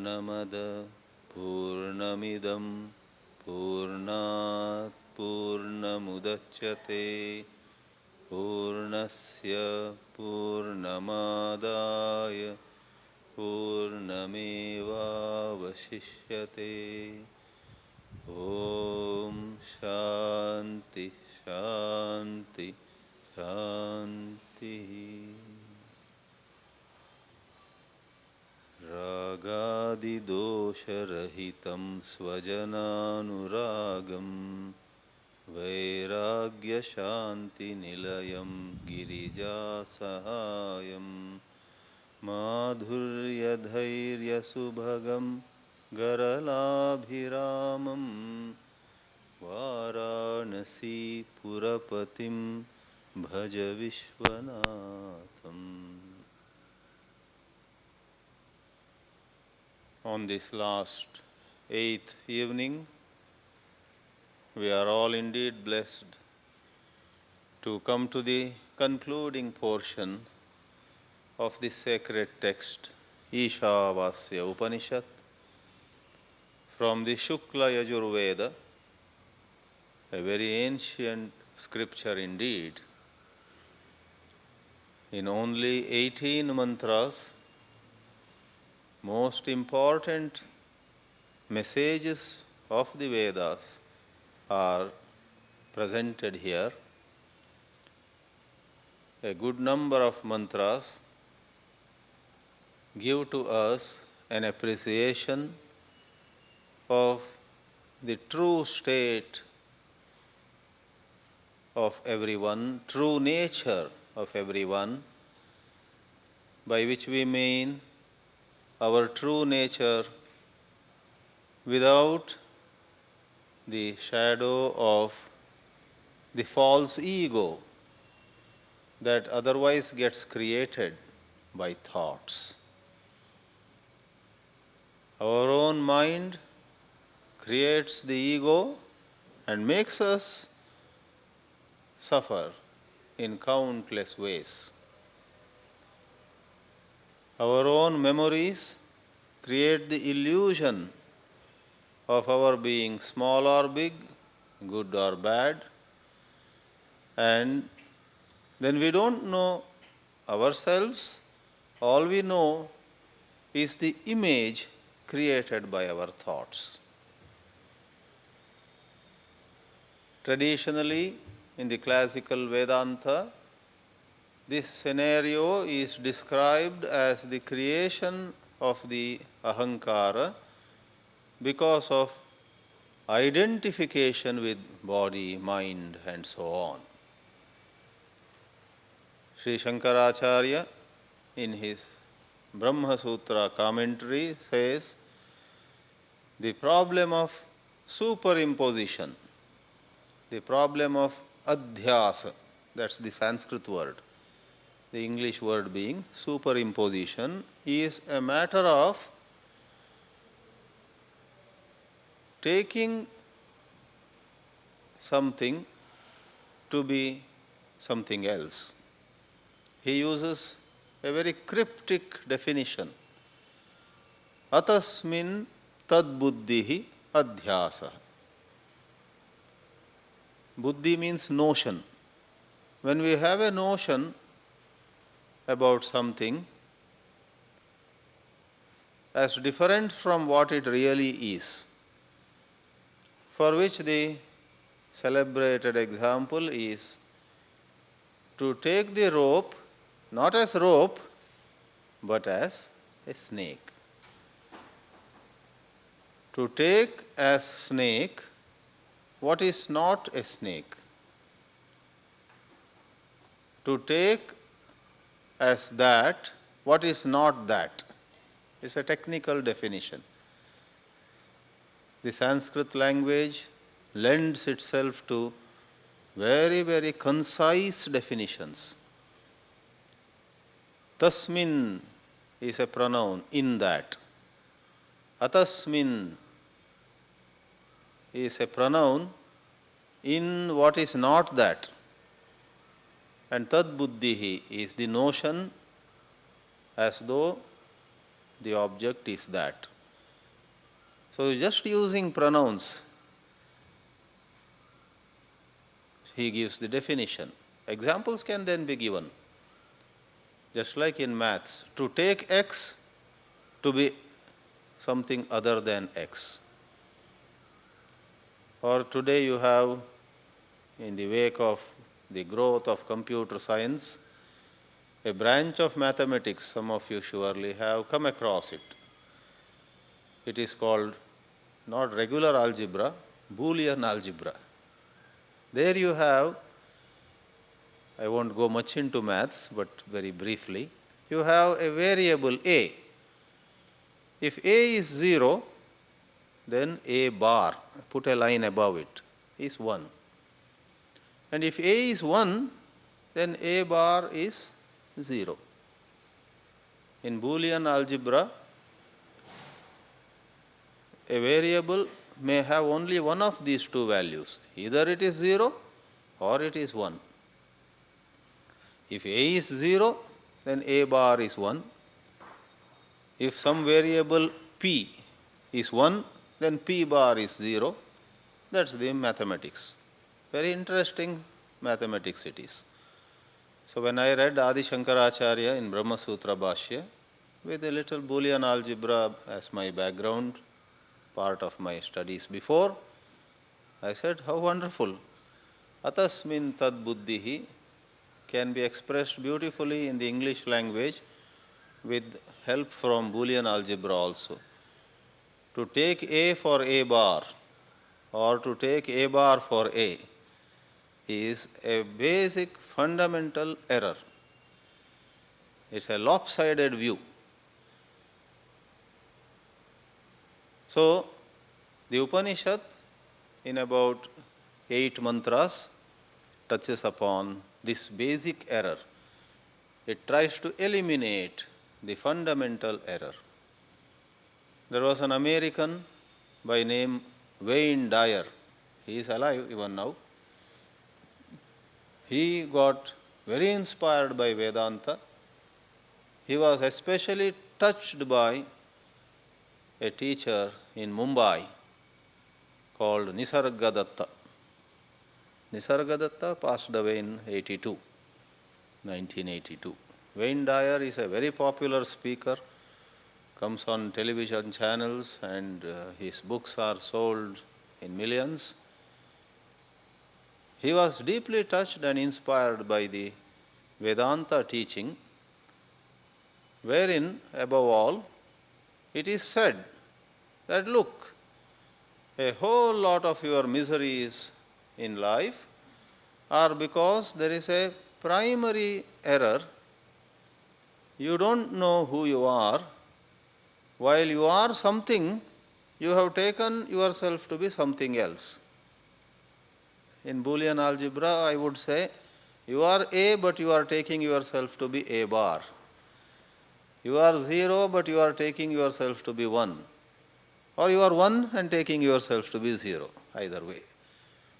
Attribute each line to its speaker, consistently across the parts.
Speaker 1: पूर्णमद पूर्णमिदं पूर्णात् पूर्णमुदच्यते पूर्णस्य पूर्णमादाय पूर्णमेवावशिष्यते। ॐ शान्ति शान्ति शान्तिः। रागादिदोषरहितं स्वजनानुरागं वैराग्यशान्तिनिलयं गिरिजासहायं माधुर्यधैर्यसुभगं गरलाभिरामं वाराणसीपुरपतिं भज विश्वनाथम्। On this last 8th evening, we are all indeed blessed to come to the concluding portion of this sacred text, Ishavasya Upanishad, from the Shukla Yajurveda, a very ancient scripture indeed. In only 18 mantras, most important messages of the Vedas are presented here. A good number of mantras give to us an appreciation of the true state of everyone, true nature of everyone, by which we mean our true nature without the shadow of the false ego that otherwise gets created by thoughts. Our own mind creates the ego and makes us suffer in countless ways. Our own memories create the illusion of our being small or big, good or bad, and then we don't know ourselves. All we know is the image created by our thoughts. Traditionally, in the classical Vedanta, this scenario is described as the creation of the ahankara because of identification with body, mind, and so on. Sri Shankaracharya, in his Brahma Sutra commentary, says the problem of superimposition, the problem of adhyasa, that's the Sanskrit word, the English word being superimposition, is a matter of taking something to be something else. He uses a very cryptic definition. Atasmin tad buddhihi adhyasa. Buddhi means notion. When we have a notion about something as different from what it really is, for which the celebrated example is to take the rope not as rope but as a snake. To take as snake what is not a snake. To take as that what is not that is a technical definition. The Sanskrit language lends itself to very, very concise definitions. Tasmin is a pronoun, in that. Atasmin is a pronoun, in what is not that. And tad buddhihi is the notion as though the object is that. So just using pronouns, he gives the definition. Examples can then be given. Just like in maths, to take x to be something other than x. Or today you have, in the wake of the growth of computer science, a branch of mathematics, some of you surely have come across it. It is called not regular algebra, Boolean algebra. There you have, I won't go much into maths, but very briefly, you have a variable a. If a is 0, then a bar, put a line above it, is 1. And if a is 1, then a bar is 0. In Boolean algebra, a variable may have only one of these two values. Either it is 0 or it is 1. If a is 0, then a bar is 1. If some variable p is 1, then p bar is 0. That's the mathematics. Very interesting mathematics it is. So when I read Adi Shankaracharya in Brahma Sutra Bhashya, with a little Boolean algebra as my background, part of my studies before, I said, how wonderful. Atasmin tad buddhihi can be expressed beautifully in the English language with help from Boolean algebra also. To take a for a bar or to take a bar for a is a basic fundamental error. It's a lopsided view. So, the Upanishad in about 8 mantras touches upon this basic error. It tries to eliminate the fundamental error. There was an American by name Wayne Dyer. He is alive even now. He got very inspired by Vedanta. He was especially touched by a teacher in Mumbai called Nisargadatta. Nisargadatta passed away in 1982. Wayne Dyer is a very popular speaker, comes on television channels, and his books are sold in millions. He was deeply touched and inspired by the Vedanta teaching, wherein, above all, it is said that, look, a whole lot of your miseries in life are because there is a primary error. You don't know who you are. While you are something, you have taken yourself to be something else. In Boolean algebra, I would say, you are A, but you are taking yourself to be A bar. You are 0, but you are taking yourself to be 1. Or you are 1 and taking yourself to be 0, either way.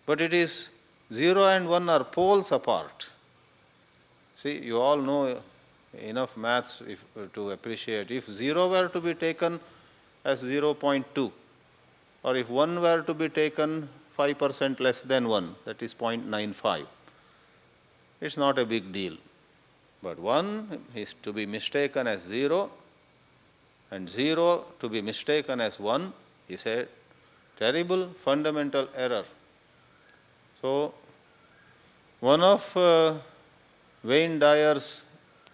Speaker 1: But it is 0 and 1 are poles apart. See, you all know enough maths to appreciate. If 0 were to be taken as 0.2, or if 1 were to be taken 5% less than 1, that is 0.95, it's not a big deal. But 1 is to be mistaken as 0, and 0 to be mistaken as 1 is a terrible fundamental error. So, one of Wayne Dyer's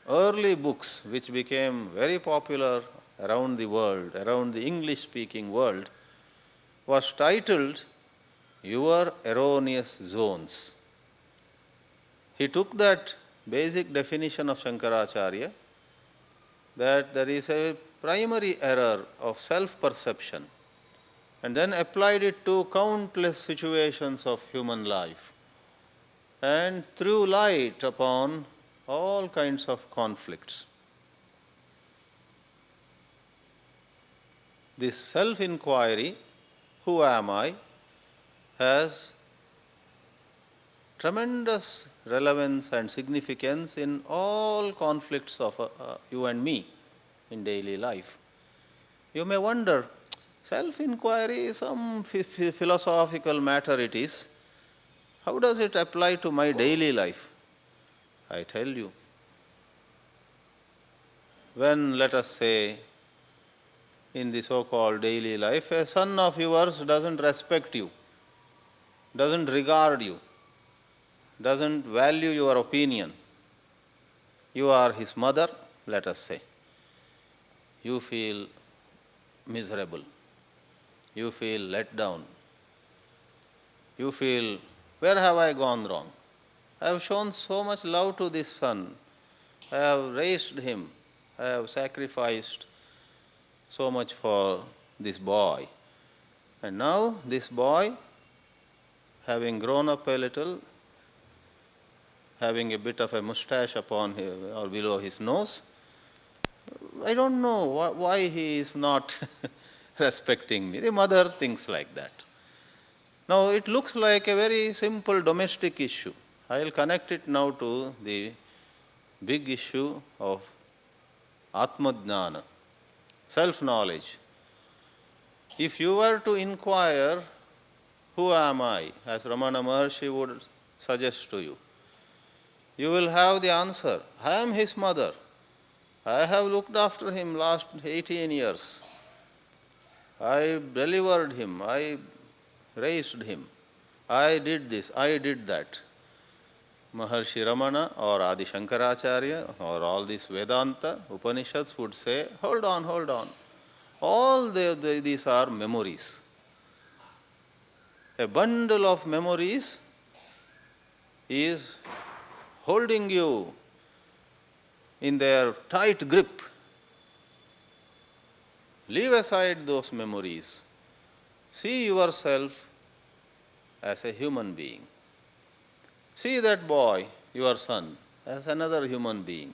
Speaker 1: early books, which became very popular around the world, around the English-speaking world, was titled Your Erroneous Zones. He took that basic definition of Shankaracharya, that there is a primary error of self-perception, and then applied it to countless situations of human life, and threw light upon all kinds of conflicts. This self-inquiry, who am I, has tremendous relevance and significance in all conflicts of you and me in daily life. You may wonder, Self-inquiry, some philosophical matter it is. How does it apply to my daily life? I tell you. When, let us say, in the so-called daily life, a son of yours doesn't respect you, doesn't regard you, doesn't value your opinion, you are his mother, let us say, you feel miserable, you feel let down, you feel, where have I gone wrong? I have shown so much love to this son, I have raised him, I have sacrificed so much for this boy. And now this boy, having grown up a little, having a bit of a mustache upon his, or below his nose, I don't know why he is not respecting me. The mother thinks like that. Now it looks like a very simple domestic issue. I will connect it now to the big issue of Atma-jnana, self-knowledge. If you were to inquire, who am I, as Ramana Maharshi would suggest to you, you will have the answer. I am his mother. I have looked after him last 18 years. I delivered him. I raised him. I did this. I did that. Maharshi Ramana or Adi Shankaracharya or all these Vedanta Upanishads would say, hold on, hold on. All these are memories. A bundle of memories is holding you in their tight grip. Leave aside those memories. See yourself as a human being. See that boy, your son, as another human being.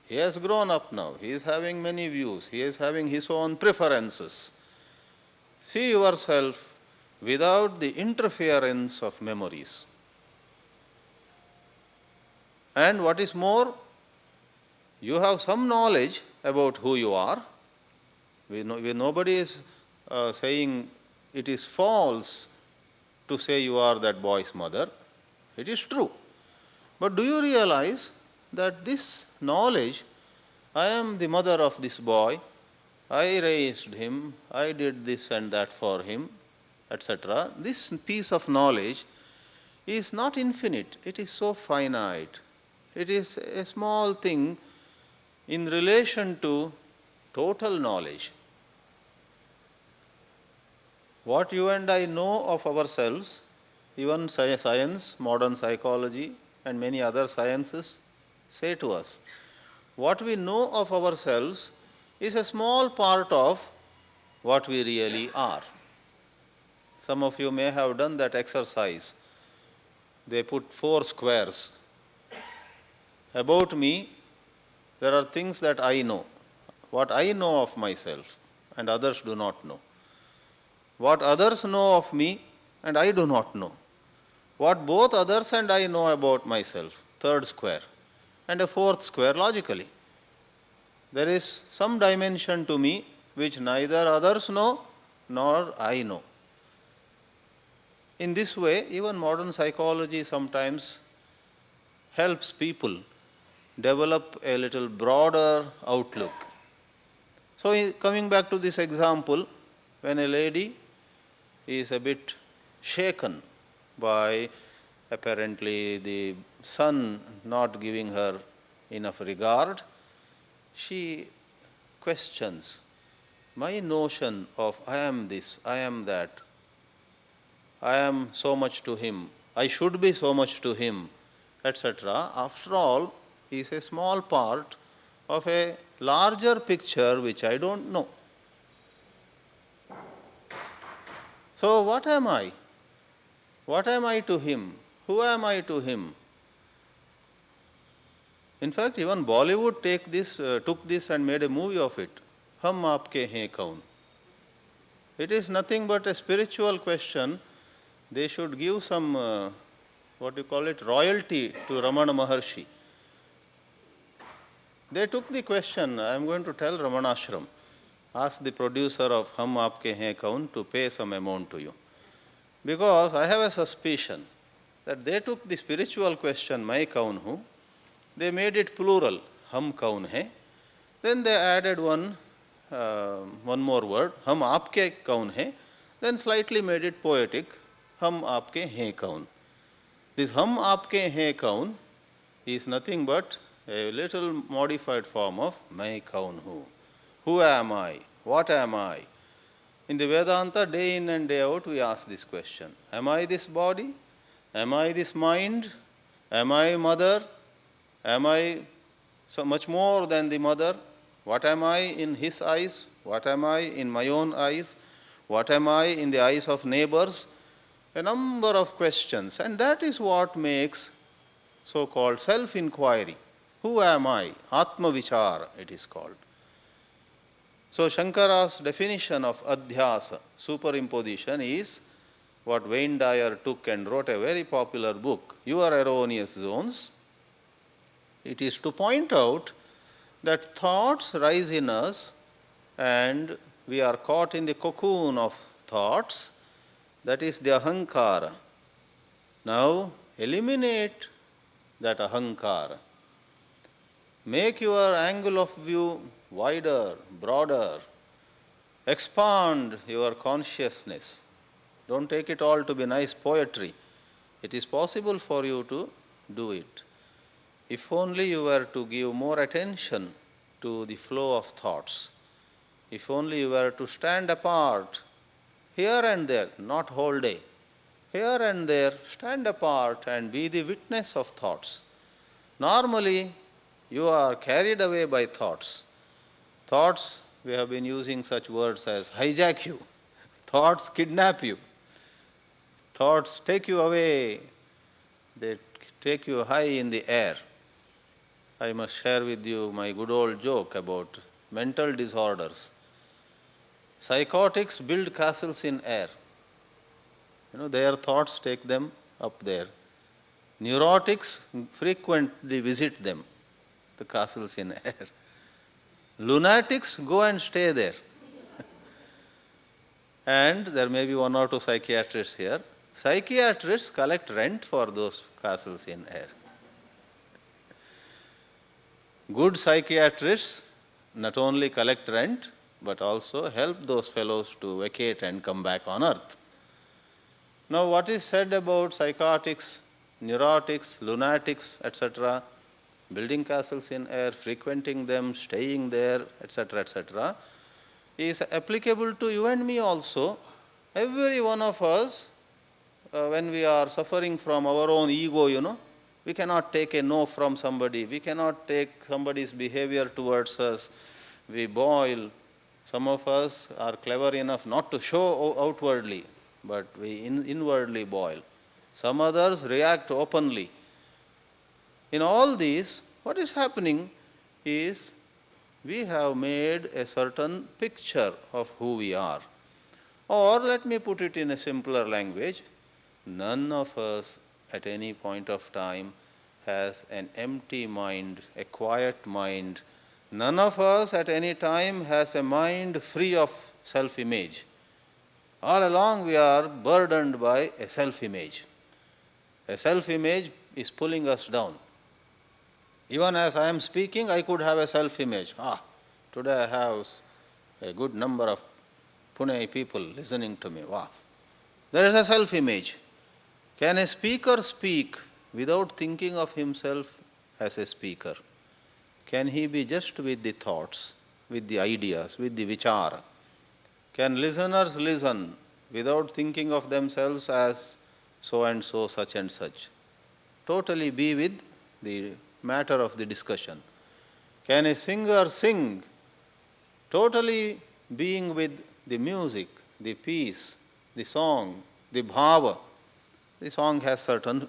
Speaker 1: He has grown up now. He is having many views. He is having his own preferences. See yourself without the interference of memories. And what is more, you have some knowledge about who you are. Nobody is saying it is false to say you are that boy's mother. It is true. But do you realize that this knowledge, I am the mother of this boy, I raised him, I did this and that for him, etc. This piece of knowledge is not infinite, it is so finite. It is a small thing in relation to total knowledge. What you and I know of ourselves, even science, modern psychology, and many other sciences say to us, what we know of ourselves is a small part of what we really are. Some of you may have done that exercise. They put 4 squares. About me, there are things that I know, what I know of myself, and others do not know. What others know of me, and I do not know. What both others and I know about myself, 3rd square, and a 4th square logically. There is some dimension to me which neither others know nor I know. In this way, even modern psychology sometimes helps people develop a little broader outlook. So, coming back to this example, when a lady is a bit shaken by apparently the son not giving her enough regard, she questions, my notion of I am this, I am that, I am so much to him, I should be so much to him, etc. After all, is a small part of a larger picture which I don't know. So what am I? What am I to him? Who am I to him? In fact, even Bollywood took this and made a movie of it. Hum aapke hain kaun? It is nothing but a spiritual question. They should give some, royalty to Ramana Maharshi. They took the question, I am going to tell Ramanashram, ask the producer of Hum Aapke Hain Kaun to pay some amount to you. Because I have a suspicion that they took the spiritual question, Mai Kaun Hu, they made it plural, Hum Kaun Hai. Then they added one more word, Hum Aapke Kaun Hai. Then slightly made it poetic, Hum Aapke Hain Kaun. This Hum Aapke Hain Kaun is nothing but a little modified form of Mai Kaun Hu. Who am I? What am I? In the Vedanta, day in and day out, we ask this question. Am I this body? Am I this mind? Am I mother? Am I so much more than the mother? What am I in his eyes? What am I in my own eyes? What am I in the eyes of neighbors? A number of questions. And that is what makes so-called self-inquiry. Who am I? Atma Vichara, it is called. So Shankara's definition of adhyasa, superimposition, is what Wayne Dyer took and wrote a very popular book, Your Erroneous Zones. It is to point out that thoughts rise in us and we are caught in the cocoon of thoughts, that is the ahankara. Now eliminate that ahankara. Make your angle of view wider, broader. Expand your consciousness. Don't take it all to be nice poetry. It is possible for you to do it. If only you were to give more attention to the flow of thoughts. If only you were to stand apart, here and there, not whole day. Here and there, stand apart and be the witness of thoughts. Normally, you are carried away by thoughts. Thoughts, we have been using such words as hijack you. Thoughts kidnap you. Thoughts take you away. They take you high in the air. I must share with you my good old joke about mental disorders. Psychotics build castles in air. Their thoughts take them up there. Neurotics frequently visit them, the castles in air. Lunatics go and stay there. And there may be one or two psychiatrists here. Psychiatrists collect rent for those castles in air. Good psychiatrists not only collect rent, but also help those fellows to vacate and come back on earth. Now, what is said about psychotics, neurotics, lunatics, etc., building castles in air, frequenting them, staying there, etc., is applicable to you and me also. Every one of us, when we are suffering from our own ego, we cannot take a no from somebody. We cannot take somebody's behavior towards us. We boil. Some of us are clever enough not to show outwardly, but we inwardly boil. Some others react openly. In all these, what is happening is we have made a certain picture of who we are. Or let me put it in a simpler language, none of us at any point of time has an empty mind, a quiet mind. None of us at any time has a mind free of self-image. All along we are burdened by a self-image. A self-image is pulling us down. Even as I am speaking, I could have a self-image. Today I have a good number of Pune people listening to me. Wow. There is a self-image. Can a speaker speak without thinking of himself as a speaker? Can he be just with the thoughts, with the ideas, with the vichara? Can listeners listen without thinking of themselves as so and so, such and such? Totally be with the matter of the discussion. Can a singer sing totally being with the music, the piece, the song, the bhava? The song has certain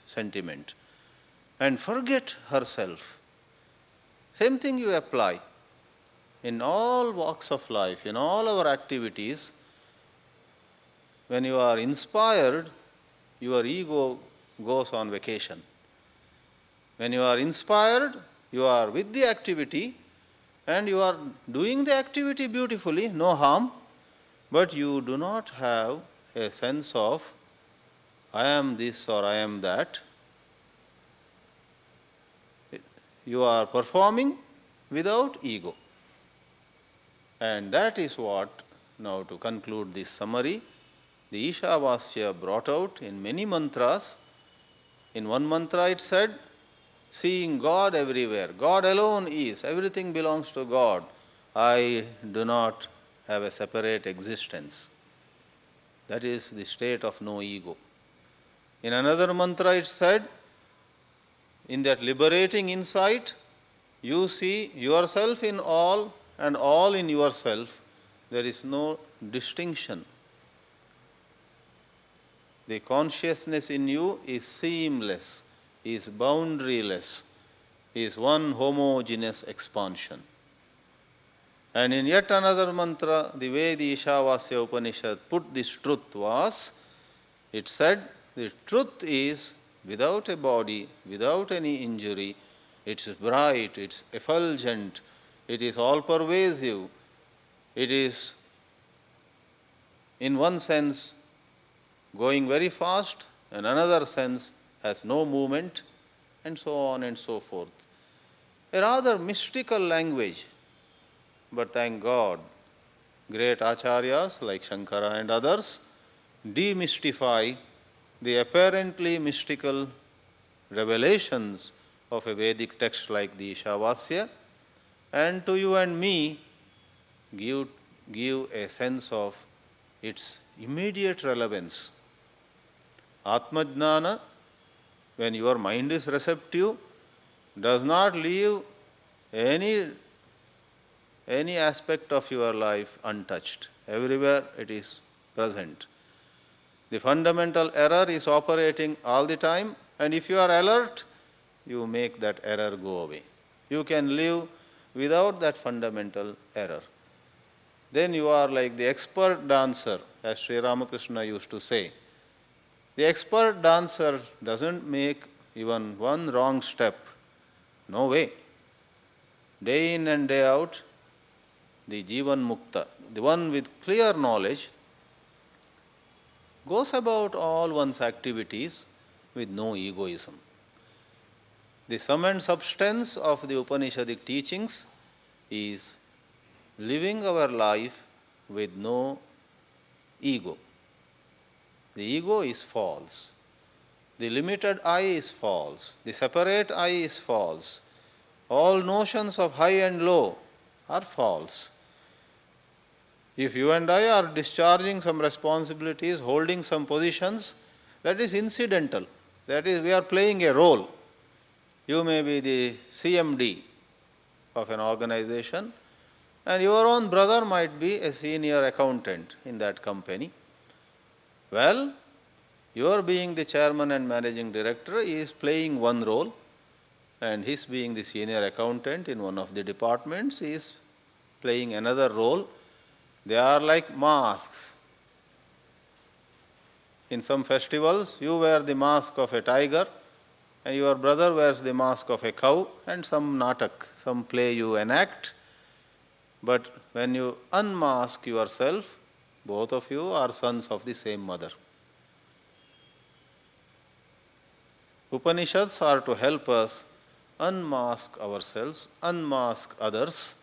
Speaker 1: sentiment. And forget herself. Same thing you apply. In all walks of life, in all our activities, when you are inspired, your ego goes on vacation. When you are inspired, you are with the activity, and you are doing the activity beautifully, no harm, but you do not have a sense of I am this or I am that. You are performing without ego. And that is what, now to conclude this summary, the Ishavasya brought out in many mantras. In one mantra it said, seeing God everywhere. God alone is. Everything belongs to God. I do not have a separate existence. That is the state of no ego. In another mantra it said, in that liberating insight, you see yourself in all and all in yourself. There is no distinction. The consciousness in you is seamless, is boundaryless, is one homogeneous expansion. And in yet another mantra, the way the Ishavasya Upanishad put this truth was, it said, the truth is without a body, without any injury, it's bright, it's effulgent, it is all-pervasive, it is, in one sense, going very fast, in another sense, has no movement, and so on and so forth. A rather mystical language, but thank God, great acharyas like Shankara and others demystify the apparently mystical revelations of a Vedic text like the Ishavasya, and to you and me give a sense of its immediate relevance. Atmajnana, when your mind is receptive, does not leave any aspect of your life untouched. Everywhere it is present. The fundamental error is operating all the time, and if you are alert, you make that error go away. You can live without that fundamental error. Then you are like the expert dancer, as Sri Ramakrishna used to say. The expert dancer doesn't make even one wrong step. No way. Day in and day out, the Jivan Mukta, the one with clear knowledge, goes about all one's activities with no egoism. The sum and substance of the Upanishadic teachings is living our life with no ego. The ego is false. The limited I is false. The separate I is false. All notions of high and low are false. If you and I are discharging some responsibilities, holding some positions, that is incidental. That is, we are playing a role. You may be the CMD of an organization, and your own brother might be a senior accountant in that company. Well, your being the chairman and managing director is playing one role, and his being the senior accountant in one of the departments is playing another role. They are like masks. In some festivals, you wear the mask of a tiger, and your brother wears the mask of a cow, and some natak, some play you enact. But when you unmask yourself, both of you are sons of the same mother. Upanishads are to help us unmask ourselves, unmask others.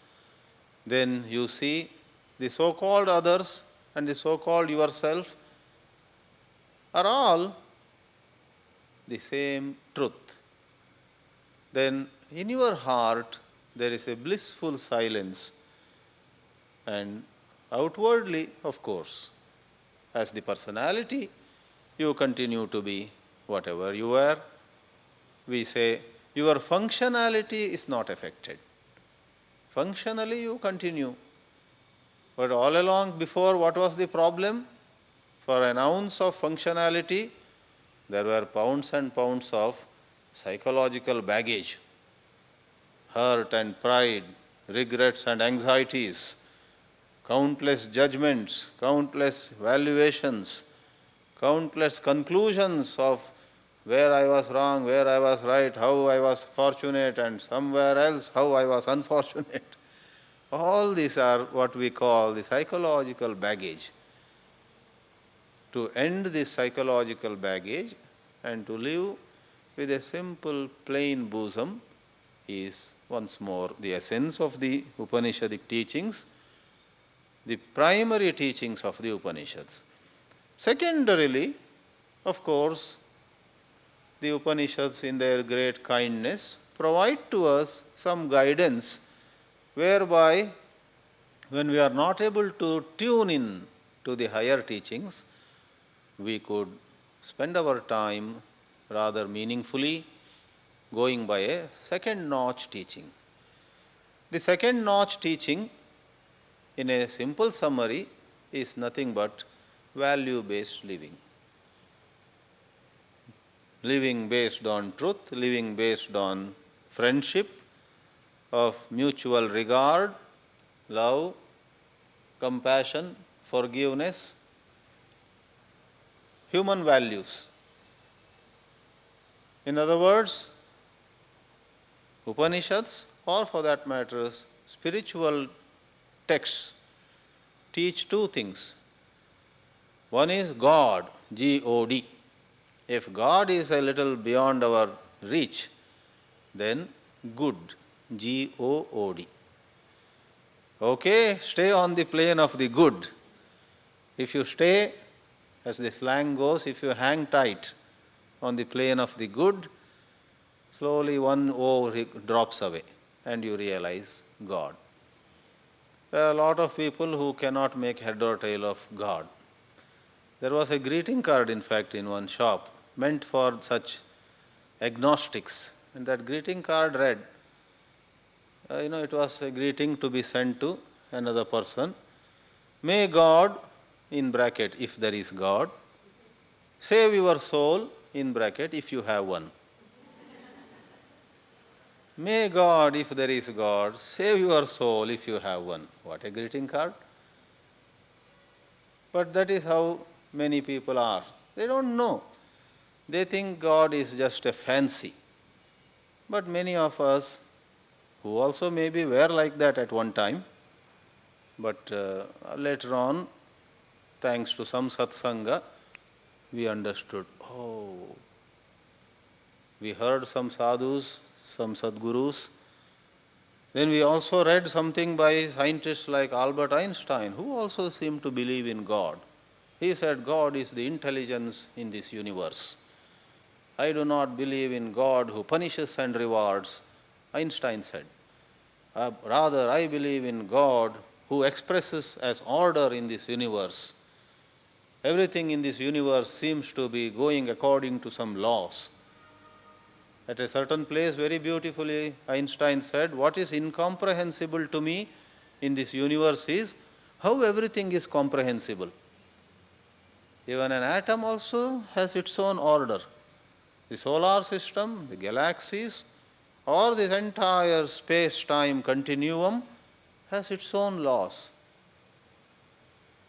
Speaker 1: Then you see the so-called others and the so-called yourself are all the same truth. Then in your heart there is a blissful silence, and outwardly, of course, as the personality, you continue to be whatever you are. We say your functionality is not affected. Functionally you continue. But all along before, what was the problem? For an ounce of functionality, there were pounds and pounds of psychological baggage, hurt and pride, regrets and anxieties, countless judgments, countless valuations, countless conclusions of where I was wrong, where I was right, how I was fortunate, and somewhere else how I was unfortunate. All these are what we call the psychological baggage. To end this psychological baggage and to live with a simple, plain bosom is once more the essence of the Upanishadic teachings, the primary teachings of the Upanishads. Secondarily, of course, the Upanishads in their great kindness provide to us some guidance whereby when we are not able to tune in to the higher teachings, we could spend our time rather meaningfully going by a second notch teaching. The second notch teaching, in a simple summary, is nothing but value-based living. Living based on truth, living based on friendship, of mutual regard, love, compassion, forgiveness, human values. In other words, Upanishads, or for that matter, spiritual texts, teach two things. One is God, G-O-D. If God is a little beyond our reach, then good, G-O-O-D. Okay, stay on the plane of the good. If you stay, as the slang goes, if you hang tight on the plane of the good, slowly one O drops away and you realize God. There are a lot of people who cannot make head or tail of God. There was a greeting card, in fact, in one shop meant for such agnostics, and that greeting card read, it was a greeting to be sent to another person. May God, in bracket, if there is God, save your soul, in bracket, if you have one. May God, if there is God, save your soul if you have one. What a greeting card. But that is how many people are. They don't know. They think God is just a fancy. But many of us, who also maybe were like that at one time, but later on, thanks to some satsanga, we understood, we heard some sadhus, some sadgurus. Then we also read something by scientists like Albert Einstein, who also seemed to believe in God. He said, God is the intelligence in this universe. I do not believe in God who punishes and rewards, Einstein said. Rather, I believe in God who expresses as order in this universe. Everything in this universe seems to be going according to some laws. At a certain place, very beautifully, Einstein said, what is incomprehensible to me in this universe is how everything is comprehensible. Even an atom also has its own order. The solar system, the galaxies, or this entire space-time continuum has its own laws.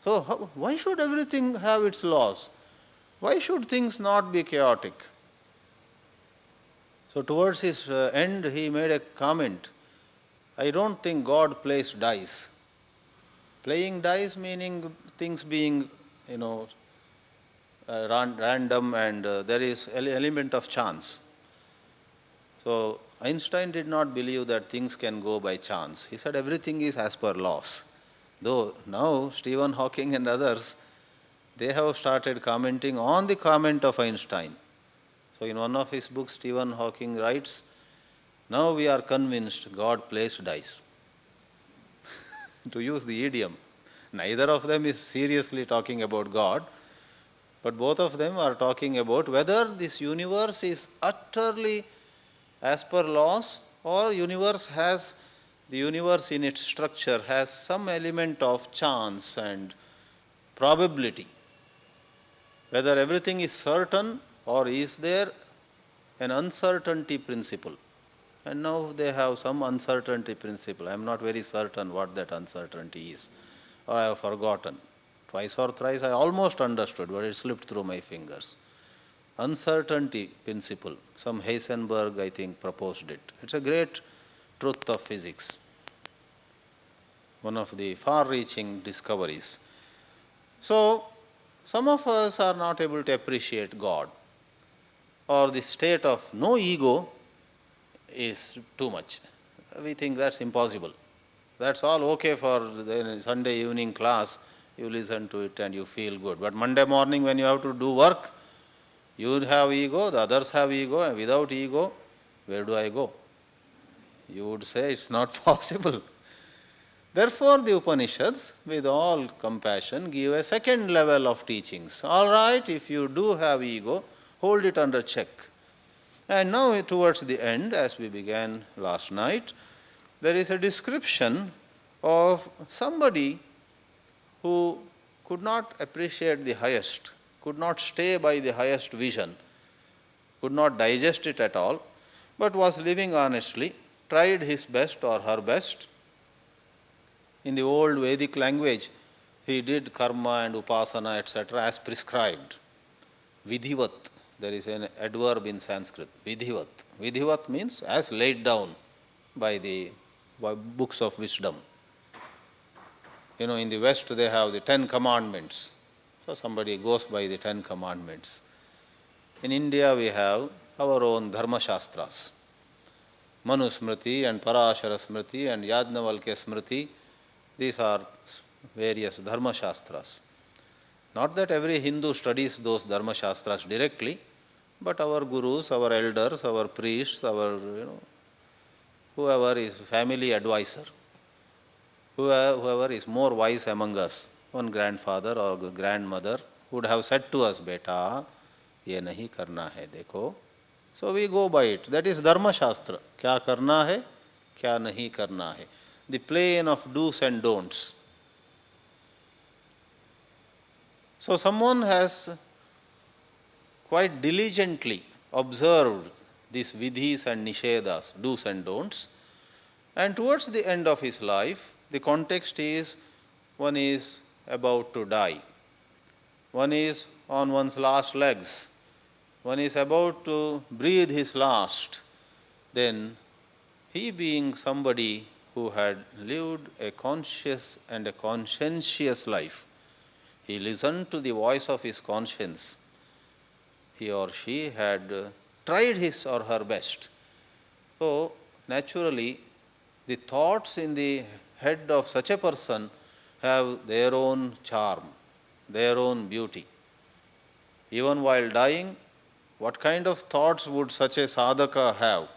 Speaker 1: So why should everything have its laws? Why should things not be chaotic? So towards his end, he made a comment, I don't think God plays dice. Playing dice meaning things being, random and there is an element of chance. So Einstein did not believe that things can go by chance. He said everything is as per laws. Though now Stephen Hawking and others, they have started commenting on the comment of Einstein. So in one of his books, Stephen Hawking writes, now we are convinced God plays dice. To use the idiom. Neither of them is seriously talking about God, but both of them are talking about whether this universe is utterly as per laws or the universe in its structure has some element of chance and probability. Whether everything is certain or is there an uncertainty principle. And now they have some uncertainty principle. I am not very certain what that uncertainty is, or I have forgotten. Twice or thrice I almost understood, but it slipped through my fingers. Uncertainty principle. Some Heisenberg, I think, proposed it. It's a great truth of physics. one of the far-reaching discoveries. So, some of us are not able to appreciate God, or the state of no ego is too much. We think that's impossible. That's all okay for the Sunday evening class, you listen to it and you feel good. But Monday morning when you have to do work, you have ego, the others have ego, and without ego, where do I go? You would say it's not possible. Therefore, the Upanishads, with all compassion, give a second level of teachings. All right, if you do have ego, hold it under check. And now, towards the end, as we began last night, there is a description of somebody who could not appreciate the highest, could not stay by the highest vision, could not digest it at all, but was living honestly, tried his best or her best. In the old Vedic language, he did karma and upasana, etc., as prescribed. Vidhivat, there is an adverb in Sanskrit, vidhivat. Vidhivat means as laid down by books of wisdom. In the West they have the 10 Commandments. So somebody goes by the 10 Commandments. In India we have our own Dharma Shastras. Manu Smriti and Parashara Smriti and Yajnavalkya Smriti. These are various Dharma Shastras. Not that every Hindu studies those Dharma Shastras directly, but our gurus, our elders, our priests, our whoever is family advisor, whoever is more wise among us, one grandfather or grandmother would have said to us, "Beta, ye nahi karna hai, dekho." So we go by it. That is Dharma Shastra. Kya karna hai, kya nahi karna hai. The plane of do's and don'ts. So someone has quite diligently observed these vidhis and nishedas, do's and don'ts, and towards the end of his life, the context is one is about to die, one is on one's last legs, one is about to breathe his last, then he being somebody who had lived a conscious and a conscientious life, he listened to the voice of his conscience. He or she had tried his or her best. So, naturally, the thoughts in the head of such a person have their own charm, their own beauty. Even while dying, what kind of thoughts would such a sadhaka have?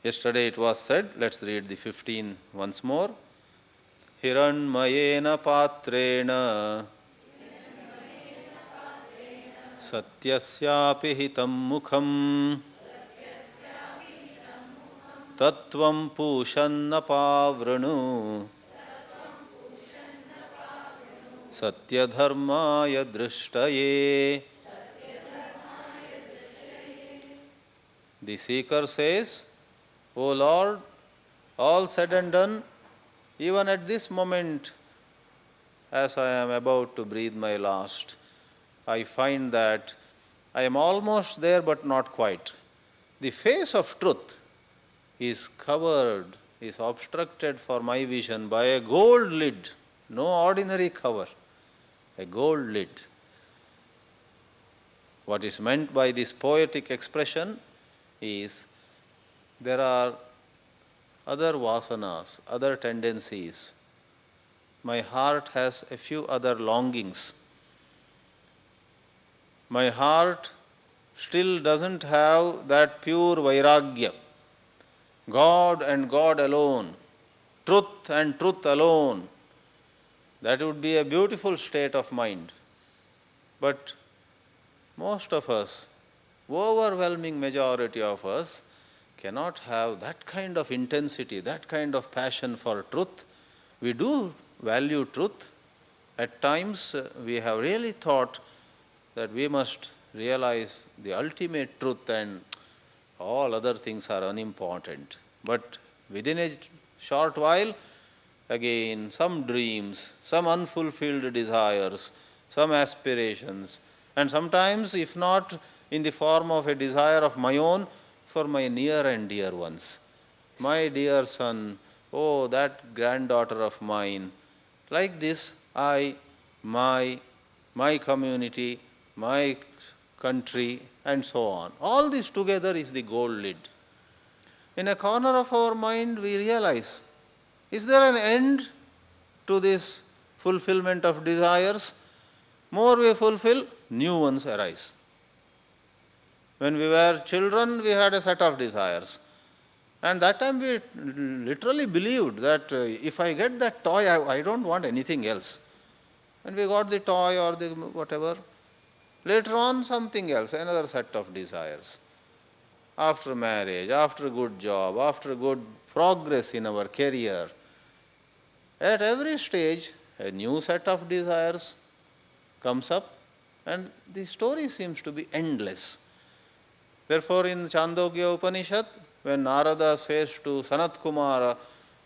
Speaker 1: Yesterday it was said, let's read the 15 once more. Hiranmayena patrena satyasyapi hitam mukham tattvam pushanna pavranu satyadharmaya drishtaye. The seeker says, "O Lord, all said and done, even at this moment, as I am about to breathe my last, I find that I am almost there but not quite. The face of truth is covered, is obstructed for my vision by a gold lid, no ordinary cover, a gold lid." What is meant by this poetic expression is there are other vasanas, other tendencies. My heart has a few other longings. My heart still doesn't have that pure vairagya. God and God alone, truth and truth alone. That would be a beautiful state of mind. But most of us, overwhelming majority of us, cannot have that kind of intensity, that kind of passion for truth. We do value truth. At times we have really thought that we must realize the ultimate truth and all other things are unimportant. But within a short while, again, some dreams, some unfulfilled desires, some aspirations, and sometimes, if not in the form of a desire of my own, for my near and dear ones. My dear son, oh, that granddaughter of mine, like this, I, my community, my country, and so on. All this together is the gold lid. In a corner of our mind, we realize, is there an end to this fulfillment of desires? More we fulfill, new ones arise. When we were children, we had a set of desires. And that time we literally believed that if I get that toy, I don't want anything else. And we got the toy or the whatever. Later on, something else, another set of desires. After marriage, after a good job, after good progress in our career, at every stage, a new set of desires comes up, and the story seems to be endless. Therefore, in Chandogya Upanishad, when Narada says to Sanat Kumara,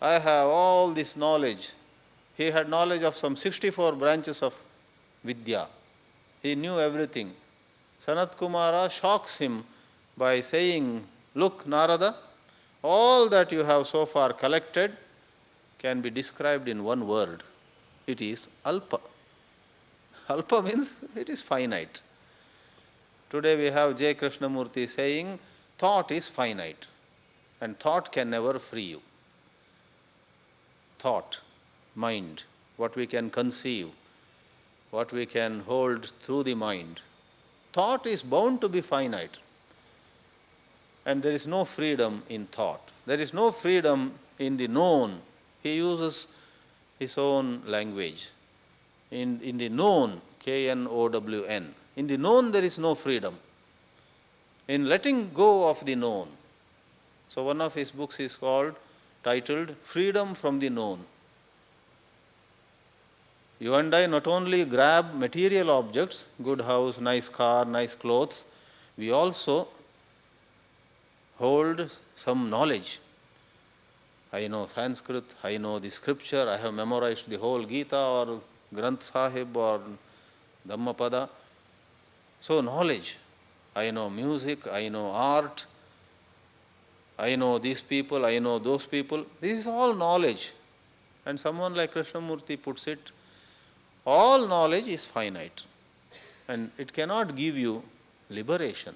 Speaker 1: I have all this knowledge, he had knowledge of some 64 branches of Vidya. He knew everything. Sanat Kumara shocks him by saying, look, Narada, all that you have so far collected can be described in one word. It is alpa. Alpa means it is finite. Today we have J. Krishnamurti saying, thought is finite and thought can never free you. Thought, mind, what we can conceive, what we can hold through the mind. Thought is bound to be finite. And there is no freedom in thought. There is no freedom in the known. He uses his own language. In the known, K-N-O-W-N, in the known there is no freedom. In letting go of the known. So one of his books is titled Freedom from the Known. You and I not only grab material objects, good house, nice car, nice clothes, we also hold some knowledge. I know Sanskrit, I know the scripture, I have memorized the whole Gita or Granth Sahib or Dhammapada. So knowledge, I know music, I know art, I know these people, I know those people. This is all knowledge. And someone like Krishnamurti puts it, all knowledge is finite and it cannot give you liberation.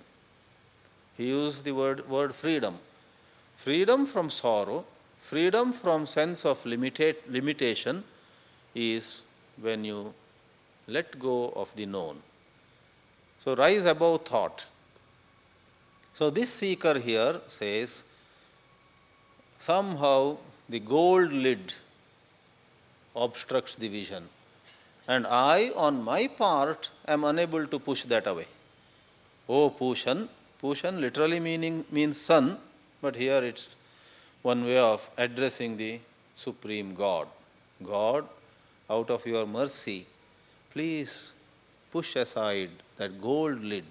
Speaker 1: He used the word freedom. Freedom from sorrow, freedom from sense of limitation is when you let go of the known. So rise above thought. So this seeker here says, somehow the gold lid obstructs the vision. And I, on my part, am unable to push that away. Oh Pushan, Pushan literally means sun, but here it's one way of addressing the Supreme God. God, out of your mercy, please push aside that gold lid,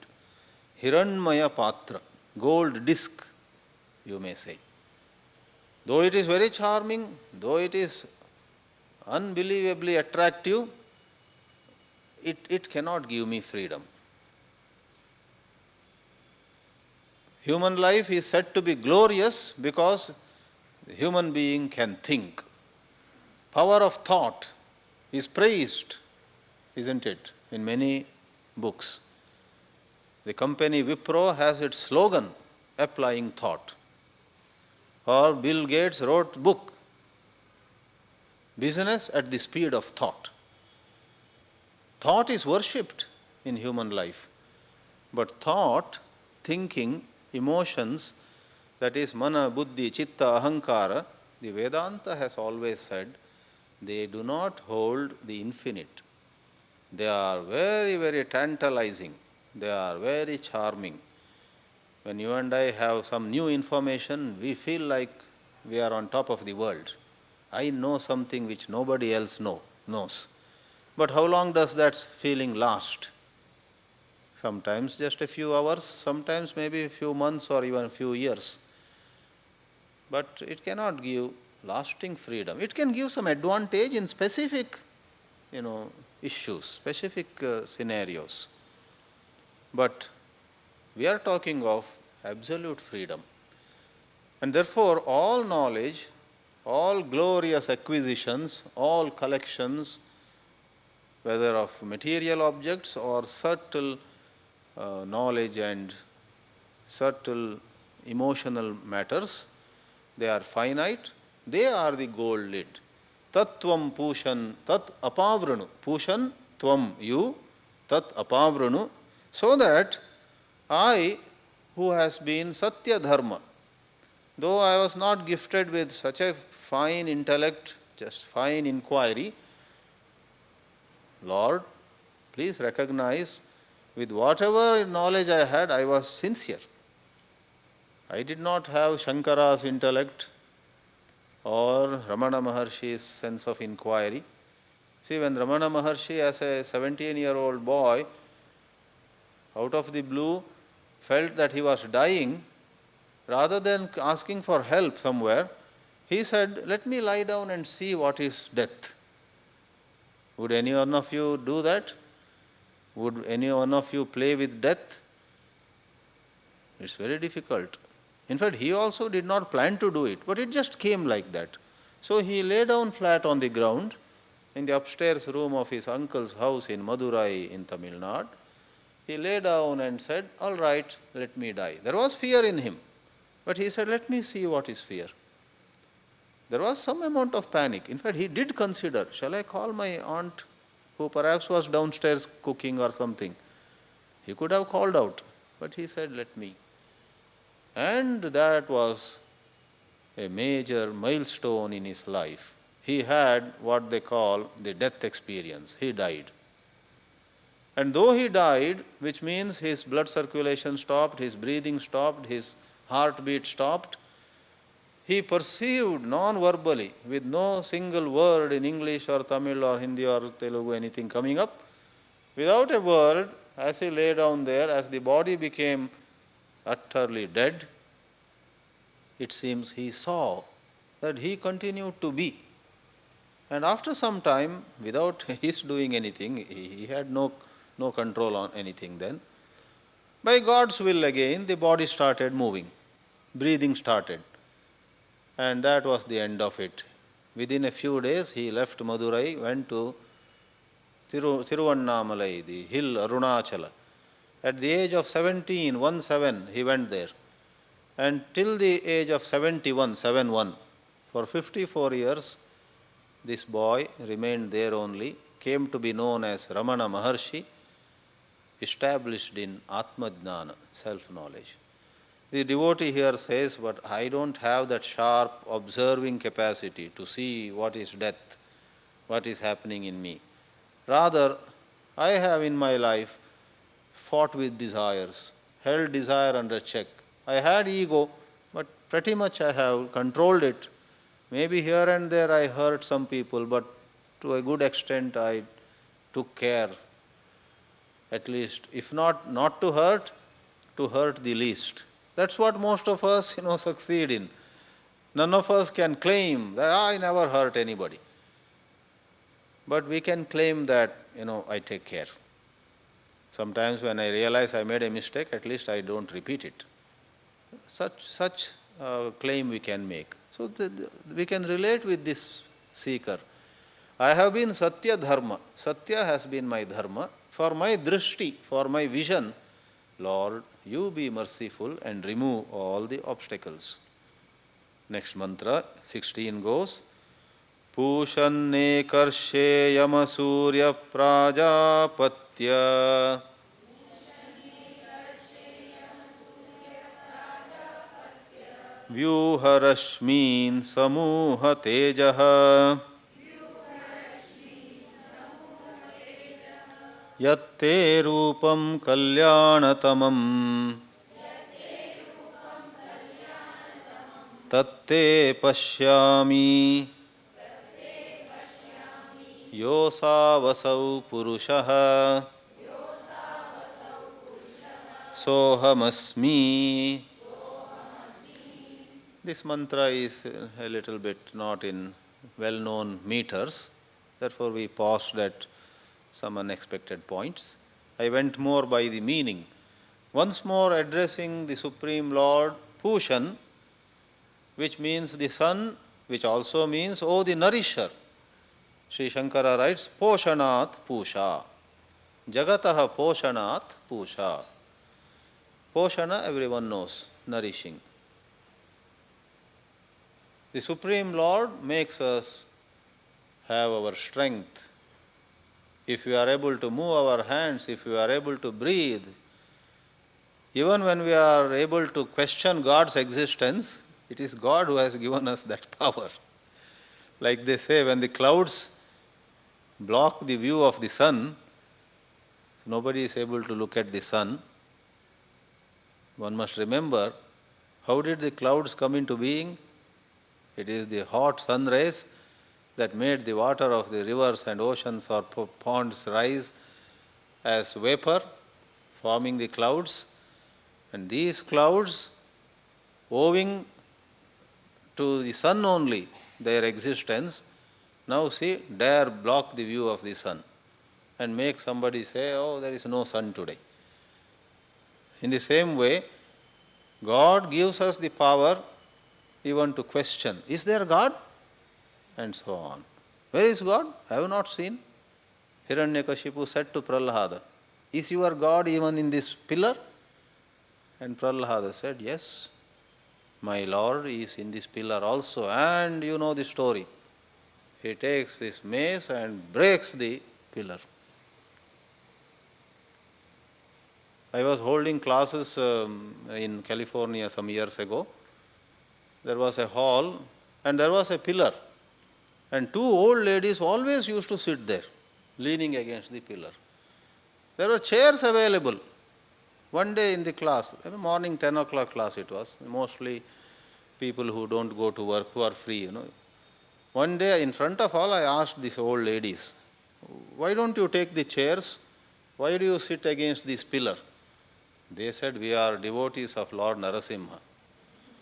Speaker 1: Hiranmaya Patra, gold disc, you may say. Though it is very charming, though it is unbelievably attractive, it cannot give me freedom. Human life is said to be glorious because the human being can think. Power of thought is praised, isn't it, in many books. The company Wipro has its slogan, applying thought. Or Bill Gates wrote a book, Business at the Speed of Thought. Thought is worshipped in human life. But thought, thinking, emotions, that is mana, buddhi, chitta, ahankara, the Vedanta has always said, they do not hold the infinite. They are very, very tantalizing. They are very charming. When you and I have some new information, we feel like we are on top of the world. I know something which nobody else knows. But how long does that feeling last? Sometimes just a few hours, sometimes maybe a few months or even a few years. But it cannot give lasting freedom. It can give some advantage in specific, issues, specific scenarios. But we are talking of absolute freedom. And therefore, all knowledge, all glorious acquisitions, all collections, whether of material objects or subtle knowledge and subtle emotional matters, they are finite, they are the gold lid. Tattvam pushan tat apavranu. Pushan, tvam, you, tat apavranu. So that I, who has been Satya Dharma, though I was not gifted with such a fine intellect, just fine inquiry, Lord, please recognize with whatever knowledge I had, I was sincere. I did not have Shankara's intellect or Ramana Maharshi's sense of inquiry. See, when Ramana Maharshi, as a 17-year-old boy, out of the blue, felt that he was dying, rather than asking for help somewhere, he said, let me lie down and see what is death. Would any one of you do that? Would any one of you play with death? It's very difficult. In fact, he also did not plan to do it, but it just came like that. So he lay down flat on the ground in the upstairs room of his uncle's house in Madurai in Tamil Nadu. He lay down and said, all right, let me die. There was fear in him, but he said, let me see what is fear. There was some amount of panic. In fact, he did consider, shall I call my aunt, who perhaps was downstairs cooking or something? He could have called out, but he said, let me. And that was a major milestone in his life. He had what they call the death experience. He died. And though he died, which means his blood circulation stopped, his breathing stopped, his heartbeat stopped, he perceived non-verbally, with no single word in English or Tamil or Hindi or Telugu, anything coming up, without a word, as he lay down there, as the body became utterly dead, it seems he saw that he continued to be. And after some time, without his doing anything, he had no control on anything then, by God's will again, the body started moving, breathing started. And that was the end of it. Within a few days, he left Madurai, went to Tiruvannamalai, the hill Arunachala. At the age of 17, he went there. And till the age of 71, for 54 years, this boy remained there only, came to be known as Ramana Maharshi, established in Atmajnana, self-knowledge. The devotee here says, but I don't have that sharp observing capacity to see what is death, what is happening in me. Rather, I have in my life fought with desires, held desire under check. I had ego, but pretty much I have controlled it. Maybe here and there I hurt some people, but to a good extent I took care, at least, if not to hurt the least. That's what most of us, succeed in. None of us can claim that I never hurt anybody. But we can claim that, I take care. Sometimes when I realize I made a mistake, at least I don't repeat it. Such claim we can make. So we can relate with this seeker. I have been Satya Dharma. Satya has been my dharma. For my drishti, for my vision, Lord, you be merciful and remove all the obstacles. Next mantra, 16 goes, Pushanne karshe yama surya prajapatya vyuharashmin samuha tejaha yatte rupam kalyanatamam tatte pashyami yosavasau purushaha sohamasmi. This mantra is a little bit not in well-known meters, therefore we paused at some unexpected points. I went more by the meaning. Once more addressing the Supreme Lord, Pushan, which means the sun which also means, oh, the nourisher. Sri Shankara writes, Poshanat Pusha. Jagataha Poshanat Pusha. Poshana, everyone knows, nourishing. The Supreme Lord makes us have our strength. If we are able to move our hands, if we are able to breathe, even when we are able to question God's existence, it is God who has given us that power. Like they say, when the clouds block the view of the sun, so nobody is able to look at the sun. One must remember, how did the clouds come into being? It is the hot sun rays that made the water of the rivers and oceans or ponds rise as vapor, forming the clouds. And these clouds, owing to the sun only, their existence, now see, dare block the view of the sun and make somebody say, oh, there is no sun today. In the same way, God gives us the power even to question, is there God? And so on. Where is God? I have not seen. Hiranyakashipu said to Prahlada, is your God even in this pillar? And Prahlada said, yes, my Lord is in this pillar also. And you know the story. He takes this mace and breaks the pillar. I was holding classes in California some years ago. There was a hall and there was a pillar. And two old ladies always used to sit there, leaning against the pillar. There were chairs available. One day in the class, morning 10 o'clock class it was, mostly people who don't go to work, who are free, One day in front of all I asked these old ladies, why don't you take the chairs? Why do you sit against this pillar? They said, we are devotees of Lord Narasimha.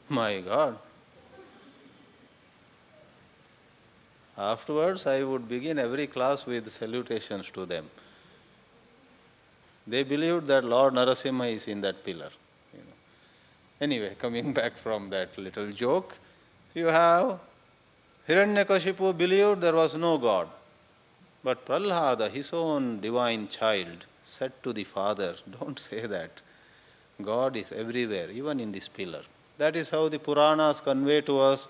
Speaker 1: My God. Afterwards, I would begin every class with salutations to them. They believed that Lord Narasimha is in that pillar. Anyway, coming back from that little joke, you have Hiranyakashipu believed there was no God. But Prahlada, his own divine child, said to the father, don't say that. God is everywhere, even in this pillar. That is how the Puranas convey to us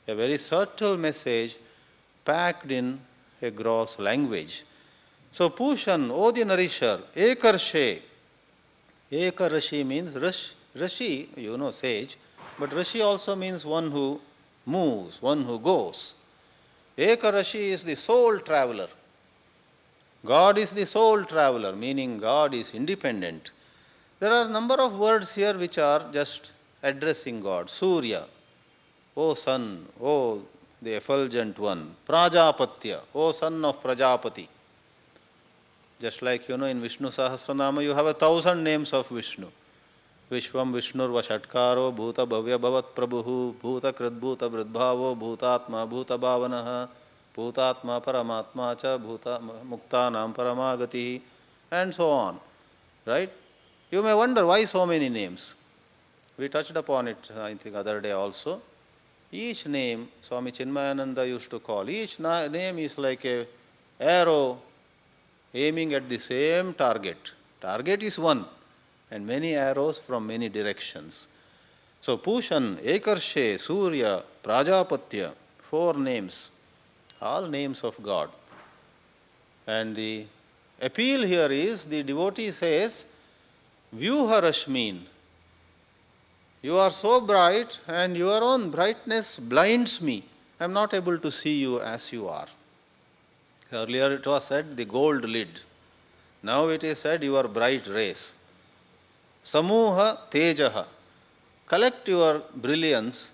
Speaker 1: a very subtle message packed in a gross language. So Pushan, O the nourisher, Ekarshe. Ekarashi means Rashi, sage, but Rashi also means one who moves, one who goes. Ekarashi is the soul traveler. God is the soul traveler, meaning God is independent. There are a number of words here which are just addressing God. Surya, O sun, O the effulgent one. Prajapatya, O son of Prajapati. Just like in Vishnu Sahasranama you have 1,000 names of Vishnu. Vishvam Vishnur Vashatkaro Bhuta Bhavya Bhavat Prabhuhu Bhuta Kridbhuta Vridbhavo Bhutatma Bhuta Bhavanaha Bhutatma Paramatma Cha Bhuta Muktanam Paramagati and so on. Right? You may wonder why so many names. We touched upon it, I think, other day also. Each name, Swami Chinmayananda used to call, each name is like a arrow aiming at the same target. Target is one, and many arrows from many directions. So Pushan, Ekarshe, Surya, Prajapatya, 4 names, all names of God. And the appeal here is, the devotee says, Vyuha Rashmin, you are so bright and your own brightness blinds me. I am not able to see you as you are. Earlier it was said the gold lid. Now it is said your bright rays. Samuha Tejaha. Collect your brilliance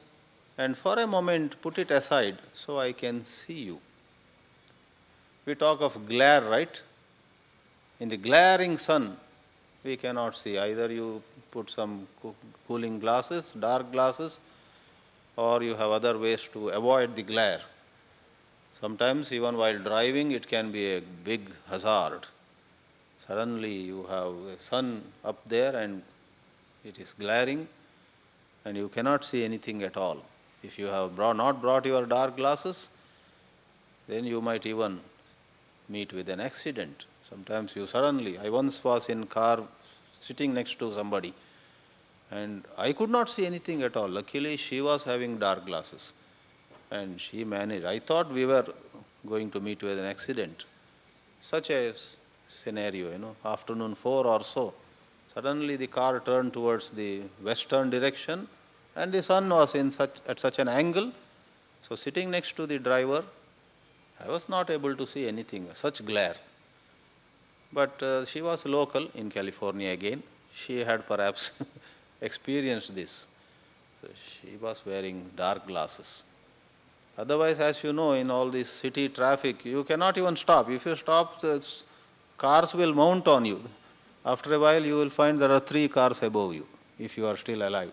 Speaker 1: and for a moment put it aside so I can see you. We talk of glare, right? In the glaring sun, we cannot see. Either you put some cooling glasses, dark glasses, or you have other ways to avoid the glare. Sometimes even while driving it can be a big hazard. Suddenly you have a sun up there and it is glaring and you cannot see anything at all. If you have not brought your dark glasses, then you might even meet with an accident. Sometimes you suddenly, I once was in car sitting next to somebody and I could not see anything at all. Luckily, she was having dark glasses and she managed. I thought we were going to meet with an accident. Such a scenario, afternoon 4 or so. Suddenly the car turned towards the western direction and the sun was at such an angle. So sitting next to the driver, I was not able to see anything, such glare. But she was local in California again. She had perhaps experienced this. So she was wearing dark glasses. Otherwise, as you know, in all this city traffic, you cannot even stop. If you stop, the cars will mount on you. After a while, you will find there are 3 cars above you, if you are still alive.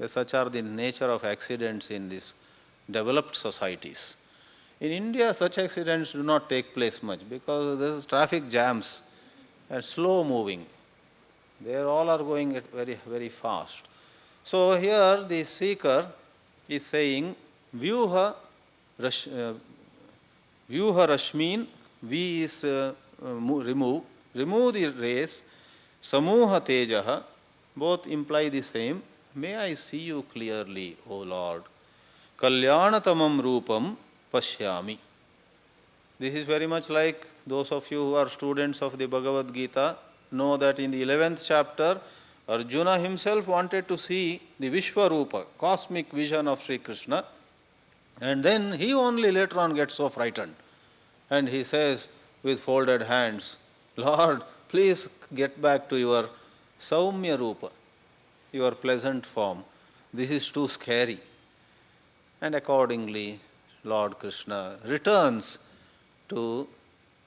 Speaker 1: Such are the nature of accidents in these developed societies. In India, such accidents do not take place much because there is traffic jams and slow moving. They all are going at very, very fast. So here the seeker is saying, Vyuha Rashmin, V is remove the rays, Samuha Tejaha, both imply the same. May I see you clearly, O Lord. Kalyanatamam Rupam Pashyami. This is very much like those of you who are students of the Bhagavad Gita know that in the 11th chapter, Arjuna himself wanted to see the Vishwarupa, cosmic vision of Sri Krishna, and then he only later on gets so frightened. And he says with folded hands, Lord, please get back to your Saumya Rupa, your pleasant form. This is too scary. And accordingly, Lord Krishna returns to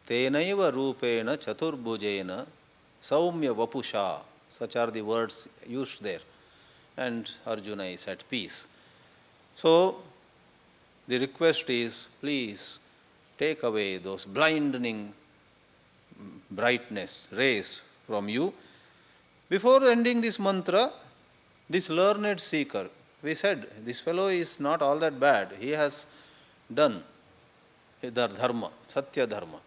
Speaker 1: Tenaiva Rupena Chaturbhujena Saumya Vapusha. Such are the words used there. And Arjuna is at peace. So, the request is, please take away those blinding brightness, rays from you. Before ending this mantra, this learned seeker, we said, this fellow is not all that bad. He has done the dharma, satya dharma.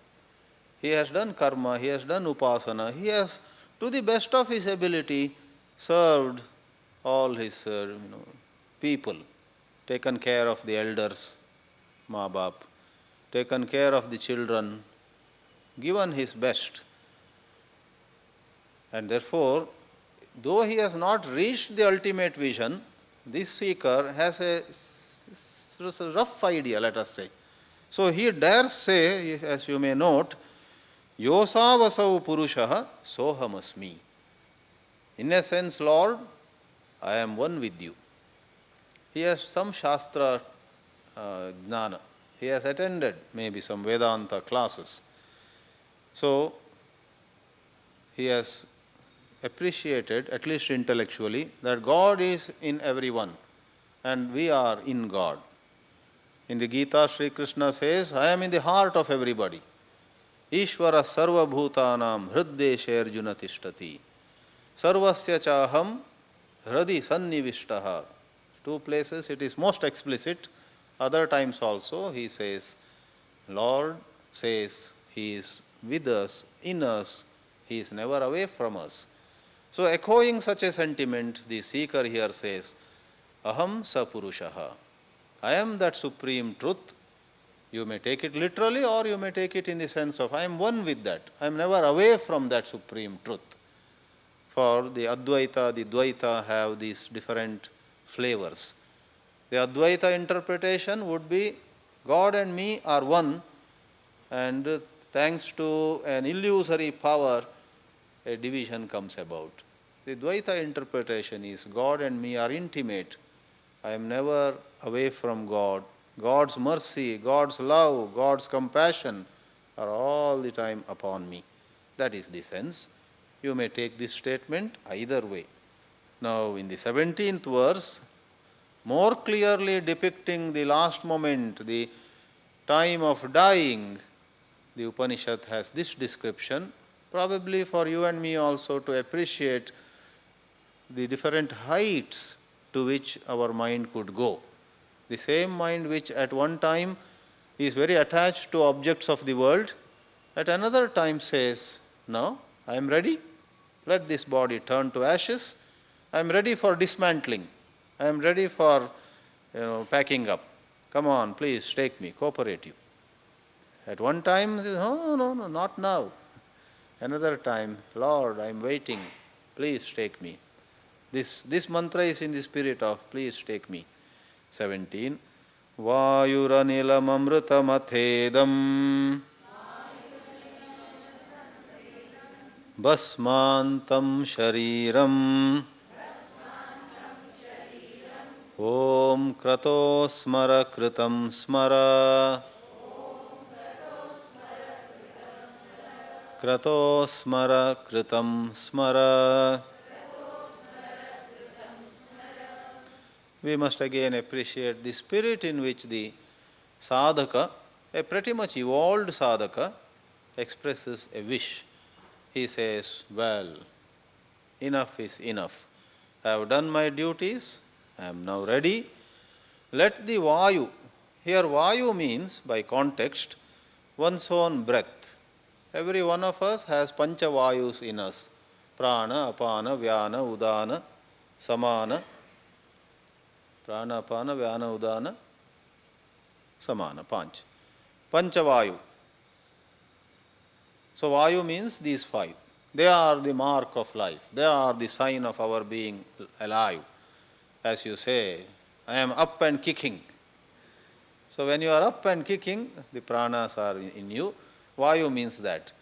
Speaker 1: He has done karma, he has done upasana, he has, to the best of his ability, served all his people, taken care of the elders, Ma-Bap, taken care of the children, given his best. And therefore, though he has not reached the ultimate vision, this seeker has a rough idea, let us say. So he dares say, as you may note, Yosavasau Purushaha Sohamasmi. In a sense, Lord, I am one with you. He has some Shastra Jnana. He has attended maybe some Vedanta classes. So, he has appreciated, at least intellectually, that God is in everyone and we are in God. In the Gita, Sri Krishna says, I am in the heart of everybody. Ishvara sarva bhutanam hriddeshe arjuna tishtati. Sarvasya chaham hradi sannivishtaha. 2 places it is most explicit. Other times also he says, Lord says he is with us, in us, he is never away from us. So echoing such a sentiment, the seeker here says, Aham sapurushaha. I am that supreme truth. You may take it literally or you may take it in the sense of I am one with that. I am never away from that supreme truth. For the Advaita, the Dvaita have these different flavors. The Advaita interpretation would be God and me are one, and thanks to an illusory power, a division comes about. The Dvaita interpretation is God and me are intimate. I am never away from God. God's mercy, God's love, God's compassion are all the time upon me. That is the sense. You may take this statement either way. Now, in the 17th verse, more clearly depicting the last moment, the time of dying, the Upanishad has this description, probably for you and me also to appreciate the different heights to which our mind could go. The same mind which at one time is very attached to objects of the world, at another time says, no, I am ready, let this body turn to ashes, I am ready for dismantling, I am ready for packing up. Come on, please take me, cooperate you. At one time, no, not now. Another time, Lord, I am waiting, please take me. This mantra is in the spirit of please take me. 17. Vayuranilamamrutamathedam Basmantam Shariram Om Krato Smara Kritam Smara Krato Smara Kritam Smara. We must again appreciate the spirit in which the sadhaka, a pretty much evolved sadhaka, expresses a wish. He says, well, enough is enough. I have done my duties, I am now ready. Let the vayu, here vayu means, by context, one's own breath. Every one of us has pancha vayus in us. Prana, apana, vyana, udana, samana. Prana, apana, vyana, udana, samana, panch. Pancha vayu. So vayu means these five. They are the mark of life. They are the sign of our being alive. As you say, I am up and kicking. So when you are up and kicking, the pranas are in you. Vayu means that.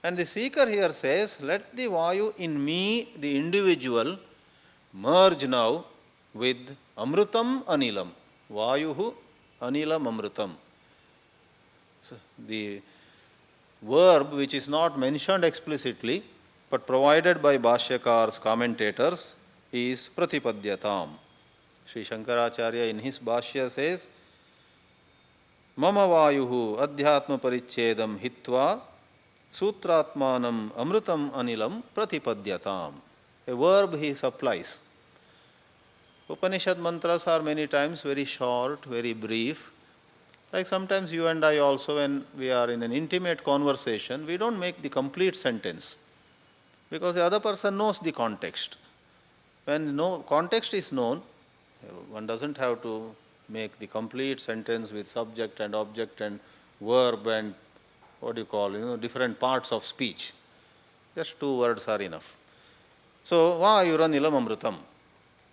Speaker 1: And the seeker here says, let the vayu in me, the individual, merge now with amrutam anilam. Vayuhu anilam amrutam. So the verb which is not mentioned explicitly but provided by Bhashyakar's commentators is pratipadyatam. Sri Shankaracharya in his Bhashya says, Mama vayuhu adhyatma parichedam hitva sutratmanam amrutam anilam pratipadyatam. A verb he supplies. Upanishad mantras are many times very short, very brief. Like sometimes you and I also, when we are in an intimate conversation, we don't make the complete sentence because the other person knows the context. When no context is known, one doesn't have to make the complete sentence with subject and object and verb and different parts of speech. Just two words are enough. So, vayuranilam amrutam.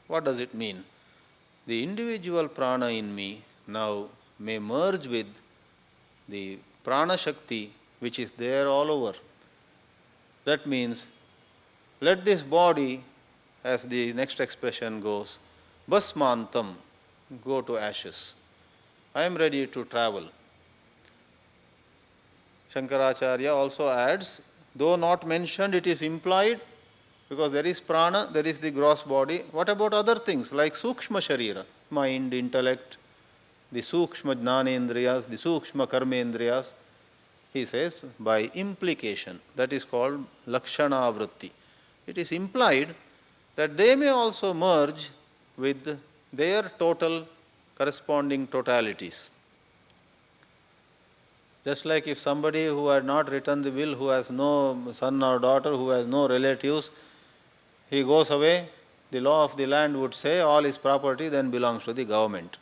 Speaker 1: What does it mean? The individual prana in me now may merge with the prana shakti which is there all over. That means, let this body, as the next expression goes, basmantam, go to ashes. I am ready to travel. Shankaracharya also adds, though not mentioned, it is implied, because there is prana, there is the gross body. What about other things like sukshma sharira, mind, intellect, the sukshma jnanendriyas, the sukshma karmendriyas? He says, by implication, that is called lakshana vritti. It is implied that they may also merge with their total corresponding totalities. Just like if somebody who had not written the will, who has no son or daughter, who has no relatives, he goes away, the law of the land would say all his property then belongs to the government.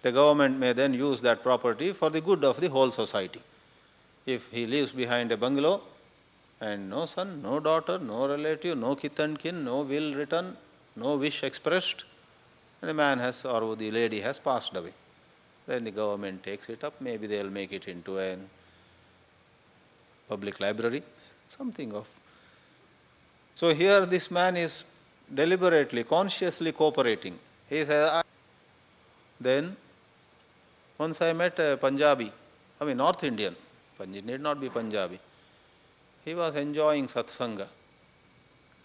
Speaker 1: The government may then use that property for the good of the whole society. If he leaves behind a bungalow and no son, no daughter, no relative, no kith and kin, no will written, no wish expressed, the man has or the lady has passed away. Then the government takes it up, maybe they will make it into a public library, something of. So here this man is deliberately, consciously cooperating. He says, then once I met a Punjabi, North Indian, it need not be Punjabi. He was enjoying satsanga.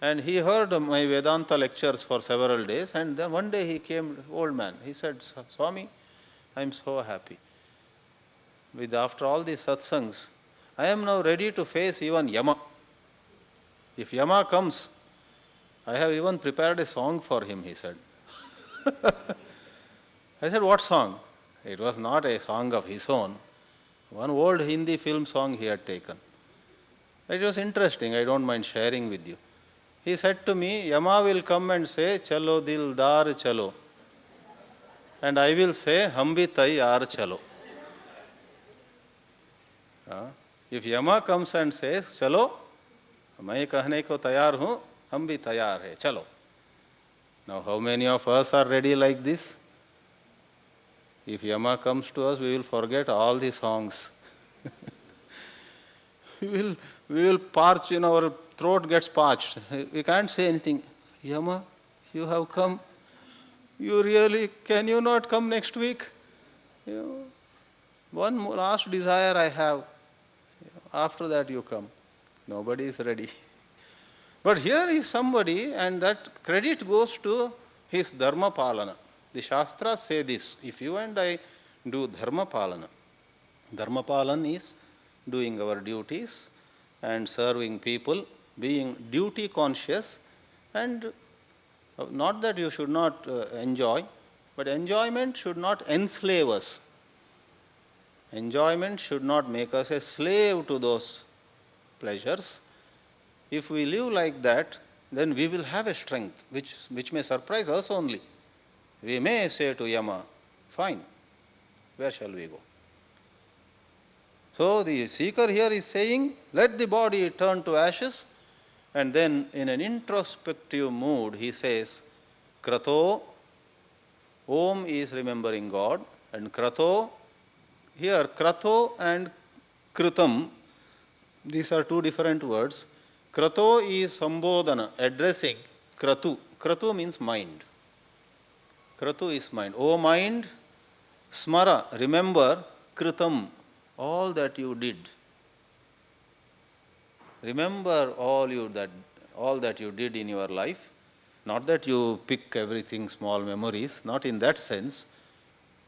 Speaker 1: And he heard my Vedanta lectures for several days, and then one day he came, old man, he said, Swami, I am so happy. After all these satsangs, I am now ready to face even Yama. If Yama comes, I have even prepared a song for him, he said. I said, what song? It was not a song of his own. One old Hindi film song he had taken. It was interesting, I don't mind sharing with you. He said to me, Yama will come and say, Chalo dildar chalo. And I will say, Hum bhi tayyar chalo. If Yama comes and says, Chalo, मैं कहने को तैयार हूँ, हम भी तैयार है, चलो. Now, how many of us are ready like this? If Yama comes to us, we will forget all the songs. we will parch, our throat gets parched. We can't say anything. Yama, you have come. You really, can you not come next week? One last desire I have. After that you come. Nobody is ready. But here is somebody, and that credit goes to his dharma palana. The Shastras say this, if you and I do dharma palana is doing our duties and serving people, being duty conscious, and not that you should not enjoy, but enjoyment should not enslave us. Enjoyment should not make us a slave to those pleasures. If we live like that, then we will have a strength which may surprise us only. We may say to Yama, fine, where shall we go? So the seeker here is saying, let the body turn to ashes, and then in an introspective mood he says, Krato, Om is remembering God, and Krato, here Krato and Kritam, these are two different words. Krato is Sambodhana, addressing Kratu. Kratu means mind. Kratu is mind. O mind, smara, remember, Kritam, all that you did. Remember all that you did in your life. Not that you pick everything, small memories, not in that sense.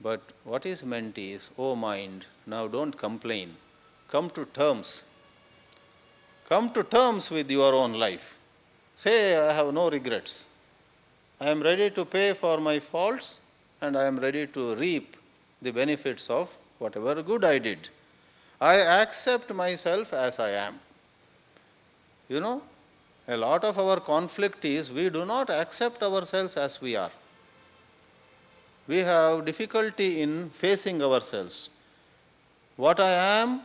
Speaker 1: But what is meant is, O mind, now don't complain. Come to terms. Come to terms with your own life. Say, I have no regrets. I am ready to pay for my faults, and I am ready to reap the benefits of whatever good I did. I accept myself as I am. A lot of our conflict is we do not accept ourselves as we are. We have difficulty in facing ourselves. What I am,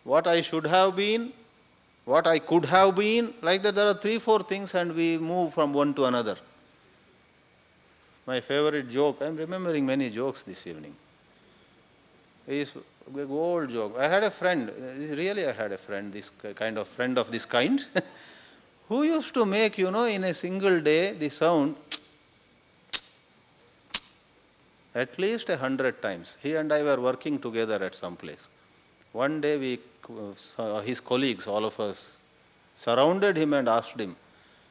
Speaker 1: what I should have been, what I could have been, like that there are 3-4 things and we move from one to another. My favorite joke, I am remembering many jokes this evening, is an old joke. I had a friend, this kind of friend of this kind, who used to make, in a single day, the sound at least 100 times. He and I were working together at some place. One day his colleagues, all of us, surrounded him and asked him,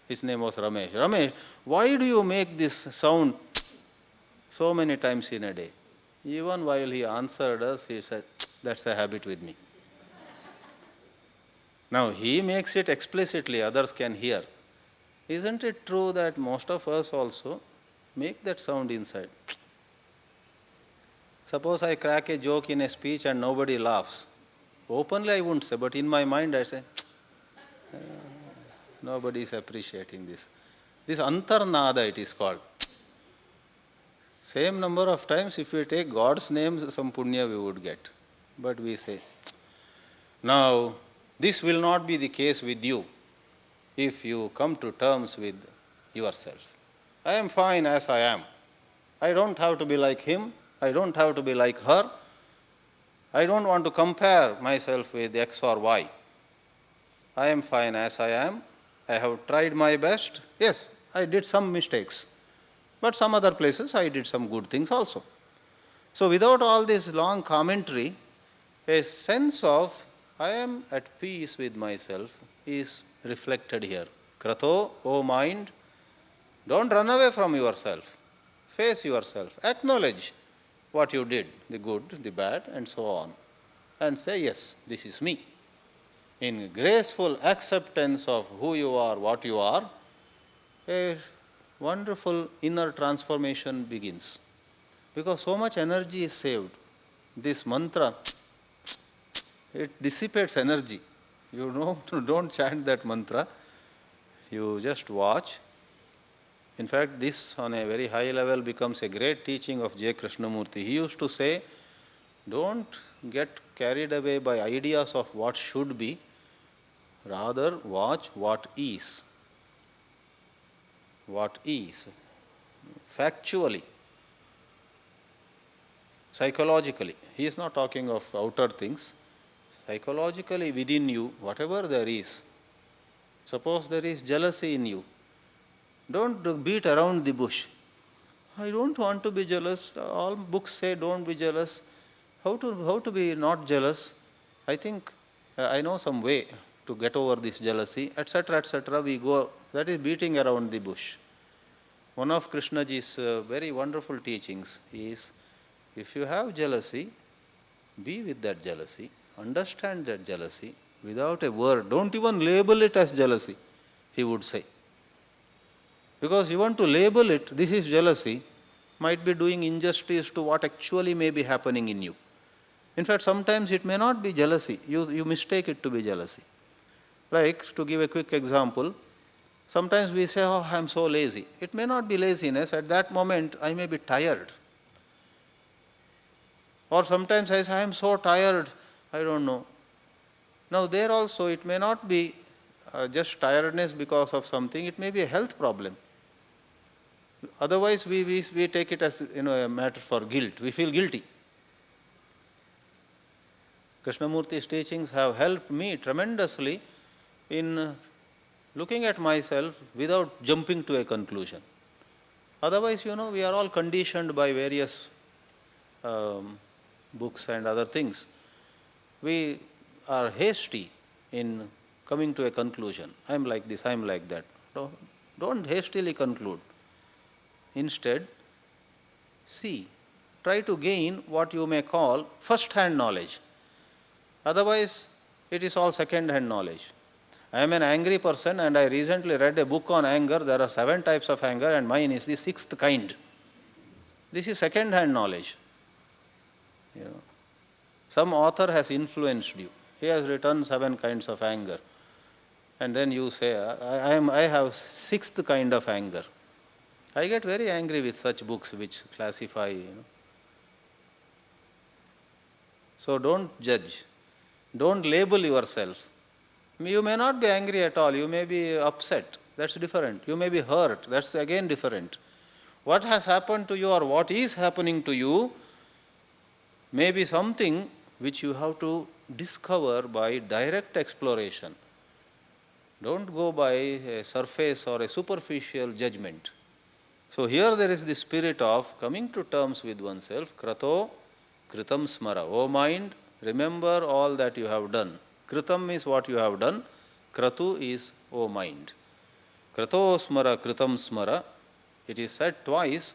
Speaker 1: his name was Ramesh, Ramesh, why do you make this sound so many times in a day? Even while he answered us, he said, that's a habit with me. Now he makes it explicitly, others can hear. Isn't it true that most of us also make that sound inside? Suppose I crack a joke in a speech and nobody laughs. Openly I wouldn't say, but in my mind I say, nobody is appreciating this. This antarnada it is called. Same number of times, if we take God's name, some punya we would get. But we say, now this will not be the case with you if you come to terms with yourself. I am fine as I am. I don't have to be like him. I don't have to be like her. I don't want to compare myself with X or Y. I am fine as I am. I have tried my best. Yes, I did some mistakes. But some other places I did some good things also. So without all this long commentary, a sense of I am at peace with myself is reflected here. Krato, O mind, don't run away from yourself. Face yourself. Acknowledge what you did, the good, the bad, and so on. And say, yes, this is me. In graceful acceptance of who you are, what you are, a wonderful inner transformation begins. because so much energy is saved. This mantra, it dissipates energy. You know, don't chant that mantra. You just watch. In fact, this on a very high level becomes a great teaching of J. Krishnamurti. He used to say, don't get carried away by ideas of what should be, rather watch what is. What is. Factually, psychologically. He is not talking of outer things. Psychologically within you, whatever there is, suppose there is jealousy in you, don't beat around the bush. I don't want to be jealous. All books say don't be jealous. How to be not jealous? I think I know some way to get over this jealousy, etc., etc. We go. That is beating around the bush. One of Krishnaji's very wonderful teachings is, if you have jealousy, be with that jealousy, understand that jealousy without a word. Don't even label it as jealousy, he would say. Because you want to label it, this is jealousy, might be doing injustice to what actually may be happening in you. In fact, sometimes it may not be jealousy, you mistake it to be jealousy. Like, to give a quick example, sometimes we say, oh, I am so lazy. It may not be laziness, at that moment I may be tired. Or sometimes I say, I am so tired, I don't know. Now there also it may not be just tiredness because of something, it may be a health problem. Otherwise we take it as a matter for guilt, we feel guilty. Krishnamurti's teachings have helped me tremendously in looking at myself without jumping to a conclusion. Otherwise, we are all conditioned by various books and other things. We are hasty in coming to a conclusion. I am like this, I am like that. Don't hastily conclude. Instead, try to gain what you may call first-hand knowledge. Otherwise, it is all second-hand knowledge. I am an angry person and I recently read a book on anger. There are 7 types of anger and mine is the 6th kind. This is second-hand knowledge. Some author has influenced you. He has written 7 kinds of anger. And then you say, I have 6th kind of anger. I get very angry with such books which classify, So don't judge. Don't label yourself. You may not be angry at all. You may be upset. That's different. You may be hurt. That's again different. What has happened to you or what is happening to you may be something which you have to discover by direct exploration. Don't go by a surface or a superficial judgment. So here there is the spirit of coming to terms with oneself. Krato kritam smara. O mind, remember all that you have done. Kritam is what you have done. Kratu is, O mind. Krato smara kritam smara. It is said twice,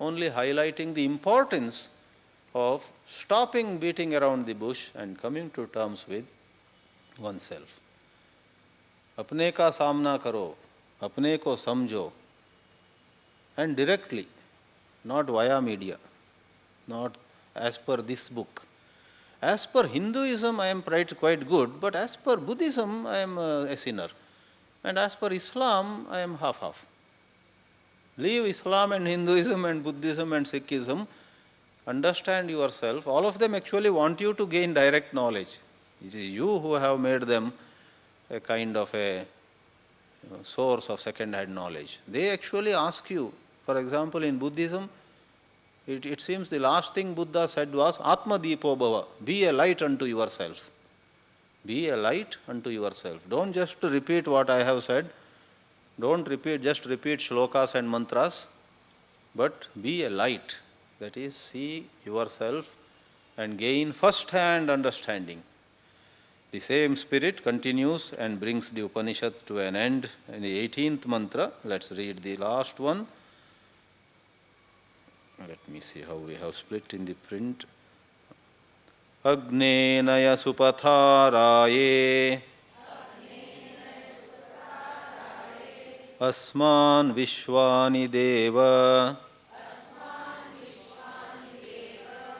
Speaker 1: only highlighting the importance of stopping beating around the bush and coming to terms with oneself. अपने का सामना करो, अपने को समझो, and directly, not via media, not as per this book. As per Hinduism, I am quite good, but as per Buddhism, I am a sinner. And as per Islam, I am half-half. Leave Islam and Hinduism and Buddhism and Sikhism. Understand yourself. All of them actually want you to gain direct knowledge. It is you who have made them a kind of a source of second-hand knowledge. They actually ask you, for example, in Buddhism, it seems the last thing Buddha said was, Atma Deepo Bhava, be a light unto yourself. Be a light unto yourself. Don't just repeat what I have said. Don't just repeat shlokas and mantras, but be a light. That is, see yourself and gain first-hand understanding. The same spirit continues and brings the Upanishad to an end in the 18th mantra. Let's read the last one. Let me see how we have split in the print. Agnenaya supatharaye asman vishwani deva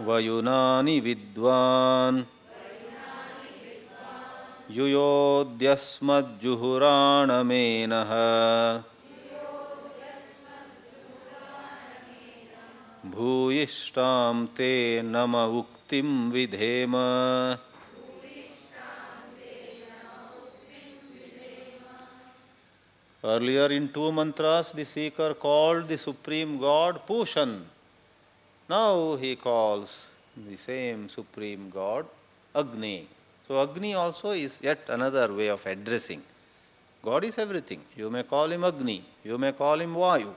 Speaker 1: vayunani vidvan yuyodyasmadjuhuranamenah bhuyishtam te nama uktim vidhema. Earlier in two mantras, the seeker called the Supreme God Pushan. Now he calls the same Supreme God Agni. So Agni also is yet another way of addressing. God is everything. You may call him Agni, you may call him Vayu,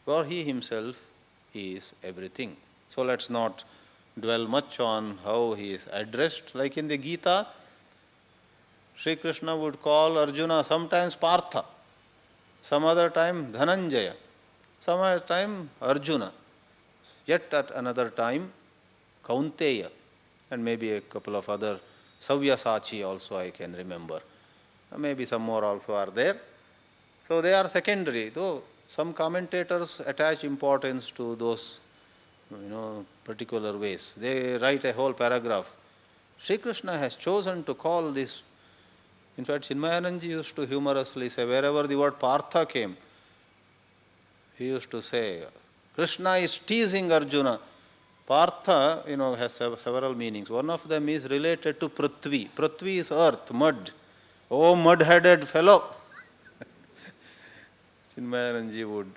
Speaker 1: for he himself is everything. So let's not dwell much on how he is addressed. Like in the Gita, Sri Krishna would call Arjuna sometimes Partha, some other time Dhananjaya, some other time Arjuna, yet at another time Kaunteya, and maybe a couple of other, Savyasachi also I can remember. Maybe some more also are there. So they are secondary, though some commentators attach importance to those particular ways. They write a whole paragraph. Sri Krishna has chosen to call this. In fact, Chinmayananji used to humorously say, wherever the word Partha came, he used to say, Krishna is teasing Arjuna. Partha, has several meanings. One of them is related to Prithvi. Prithvi is earth, mud. Oh, mud-headed fellow. Chinmayananji would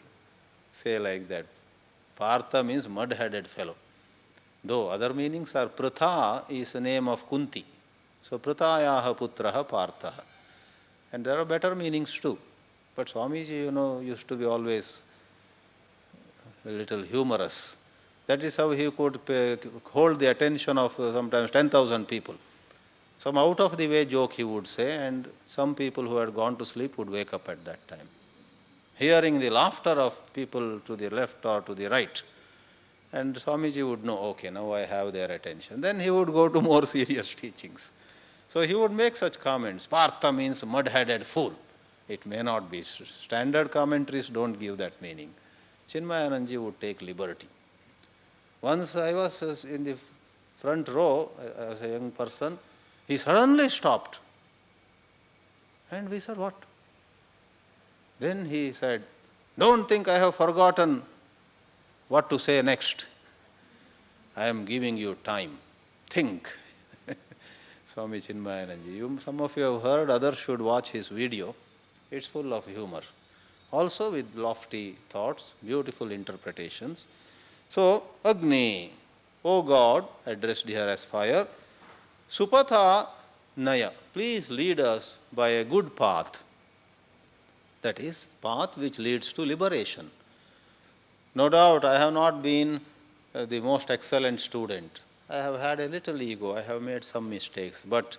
Speaker 1: say like that. Partha means mud-headed fellow. Though other meanings are, Pritha is the name of Kunti. So, Prithayaha putraha Partha. And there are better meanings too. But Swamiji, used to be always a little humorous. That is how he could hold the attention of sometimes 10,000 people. Some out of the way joke he would say, and some people who had gone to sleep would wake up at that time, hearing the laughter of people to the left or to the right. And Swamiji would know, okay, now I have their attention. Then he would go to more serious teachings. So he would make such comments. Partha means mud-headed fool. It may not be. Standard commentaries don't give that meaning. Chinmayananji would take liberty. Once I was in the front row as a young person, he suddenly stopped. And we said, what? Then he said, don't think I have forgotten what to say next. I am giving you time. Think. Swami Chinmayananji. Some of you have heard, others should watch his video. It's full of humor. Also with lofty thoughts, beautiful interpretations. So, Agni, O God, addressed here as fire, Supatha Naya, please lead us by a good path. That is, path which leads to liberation. No doubt I have not been the most excellent student. I have had a little ego, I have made some mistakes, but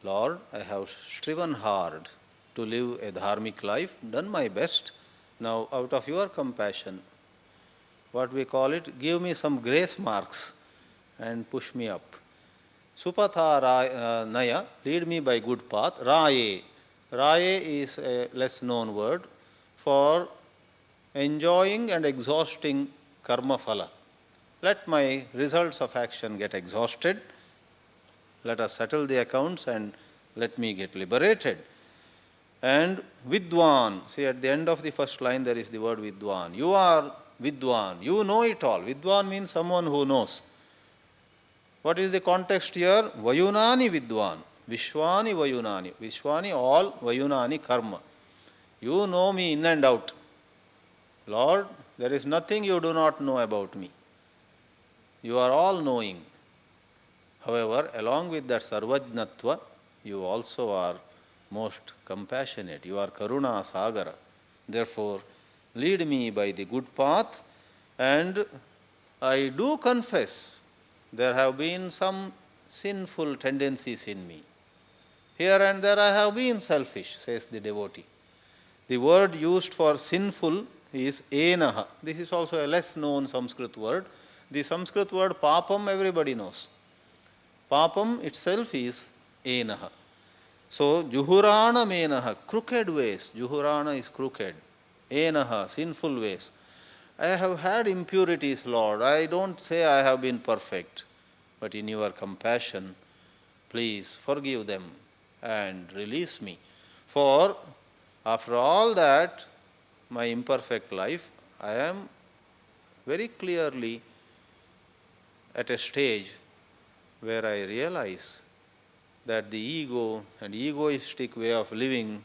Speaker 1: Lord, I have striven hard to live a dharmic life, done my best. Now, out of your compassion, what we call it, give me some grace marks and push me up. Supatha Naya, lead me by good path. Raye. Raye is a less known word for enjoying and exhausting karma phala. Let my results of action get exhausted. Let us settle the accounts and let me get liberated. And Vidwan, see at the end of the first line there is the word Vidwan. You are Vidwan, you know it all. Vidwan means someone who knows. What is the context here? Vayunani Vidwan, Vishwani Vayunani. Vishwani, all, Vayunani, karma. You know me in and out. Lord, there is nothing you do not know about me. You are all knowing. However, along with that Sarvajnatva, you also are most compassionate. You are Karuna Sagara. Therefore, lead me by the good path, and I do confess there have been some sinful tendencies in me. Here and there I have been selfish, says the devotee. The word used for sinful is enaha. This is also a less known Sanskrit word. The Sanskrit word papam everybody knows. Papam itself is enaha. So, juhurana menaha, crooked ways. Juhurana is crooked. Enaha, sinful ways. I have had impurities, Lord. I don't say I have been perfect, but in your compassion, please forgive them and release me. For after all that, my imperfect life, I am very clearly at a stage where I realize that the ego and egoistic way of living,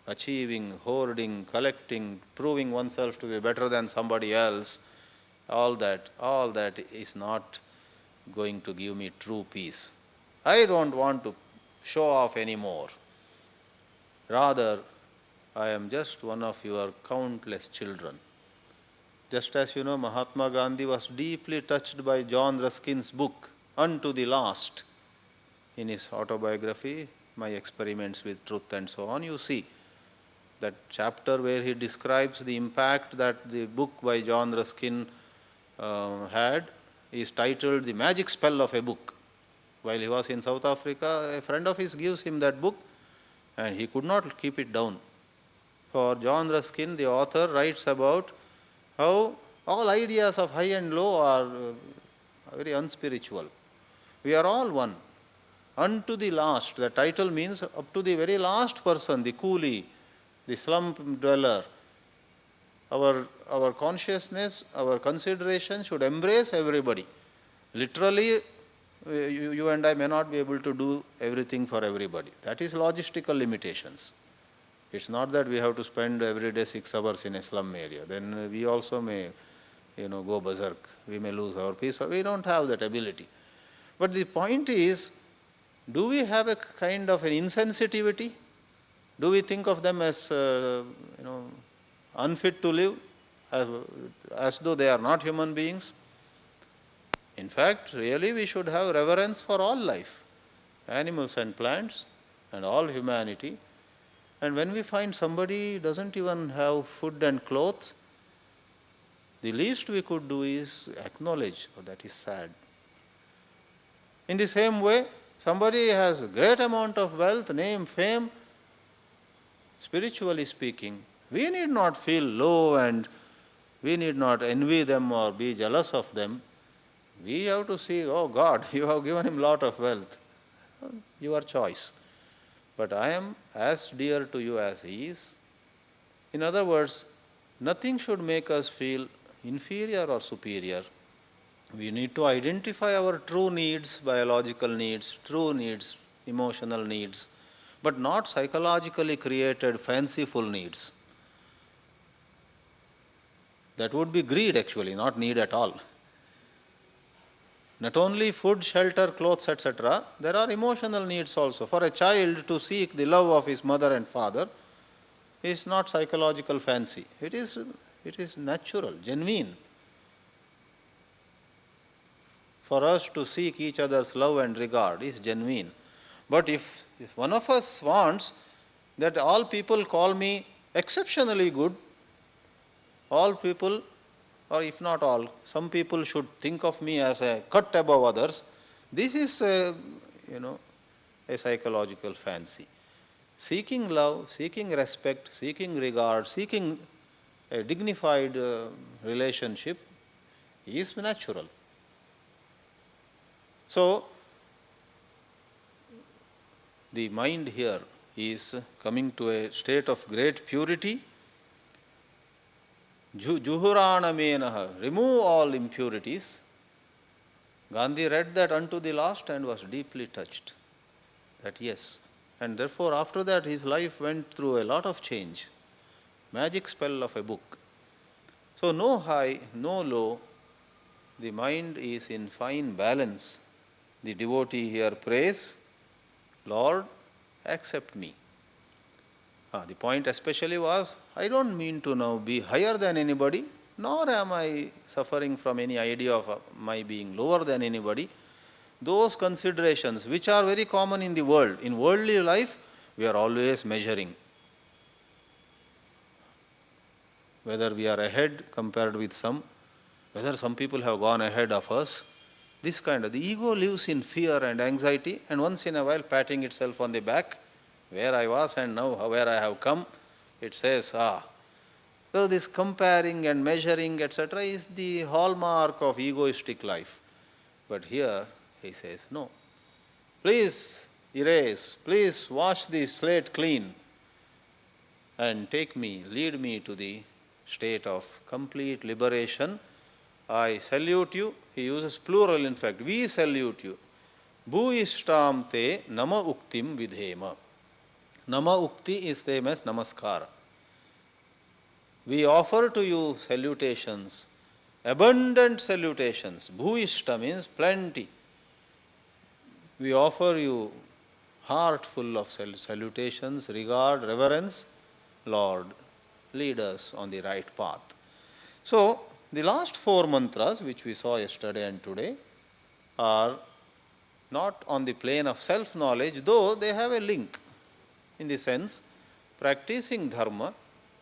Speaker 1: achieving, hoarding, collecting, proving oneself to be better than somebody else, all that is not going to give me true peace. I don't want to show off anymore. Rather, I am just one of your countless children. Just as you know, Mahatma Gandhi was deeply touched by John Ruskin's book, Unto the Last. In his autobiography, My Experiments with Truth and so on, you see that chapter where he describes the impact that the book by John Ruskin had is titled The Magic Spell of a Book. While he was in South Africa, a friend of his gives him that book and he could not keep it down. For John Ruskin, the author, writes about how all ideas of high and low are very unspiritual. We are all one. Unto the last, the title means up to the very last person, the coolie, the slum dweller. Our consciousness, our consideration should embrace everybody. Literally, you and I may not be able to do everything for everybody. That is logistical limitations. It's not that we have to spend every day 6 hours in a slum area. Then we also may, go berserk. We may lose our peace. We don't have that ability. But the point is, do we have a kind of an insensitivity? Do we think of them as, unfit to live, as though they are not human beings? In fact, really we should have reverence for all life, animals and plants and all humanity. And when we find somebody doesn't even have food and clothes, the least we could do is acknowledge, oh, that is sad. In the same way, somebody has a great amount of wealth, name, fame, spiritually speaking, we need not feel low and we need not envy them or be jealous of them. We have to see, oh God, you have given him a lot of wealth. Your choice. But I am as dear to you as he is. In other words, nothing should make us feel inferior or superior. We need to identify our true needs, biological needs, true needs, emotional needs, but not psychologically created fanciful needs. That would be greed actually, not need at all. Not only food, shelter, clothes, etc., there are emotional needs also. For a child to seek the love of his mother and father is not psychological fancy. It is natural, genuine. For us to seek each other's love and regard is genuine. But if one of us wants that all people call me exceptionally good, all people, or if not all, some people should think of me as a cut above others, this is a psychological fancy. Seeking love, seeking respect, seeking regard, seeking a dignified relationship is natural. So, the mind here is coming to a state of great purity. Juhuranamenaha, remove all impurities. Gandhi read that unto the last and was deeply touched. That yes. And therefore, after that, his life went through a lot of change. Magic spell of a book. So, no high, no low. The mind is in fine balance. The devotee here prays, Lord, accept me. The point especially was, I don't mean to now be higher than anybody, nor am I suffering from any idea of my being lower than anybody. Those considerations which are very common in the world, in worldly life, we are always measuring. Whether we are ahead compared with some, whether some people have gone ahead of us, this kind of, the ego lives in fear and anxiety, and once in a while patting itself on the back, where I was and now where I have come, it says, So this comparing and measuring, etc., is the hallmark of egoistic life. But here he says, no, please erase, please wash the slate clean and take me, lead me to the state of complete liberation. I salute you. He uses plural, in fact. We salute you. Bhuishtam te nama uktim vidhema. Nama ukti is same as namaskara. We offer to you salutations, abundant salutations. Bhuishta means plenty. We offer you heart full of salutations, regard, reverence. Lord, lead us on the right path. So, the last four mantras which we saw yesterday and today are not on the plane of self-knowledge, though they have a link in the sense practicing dharma,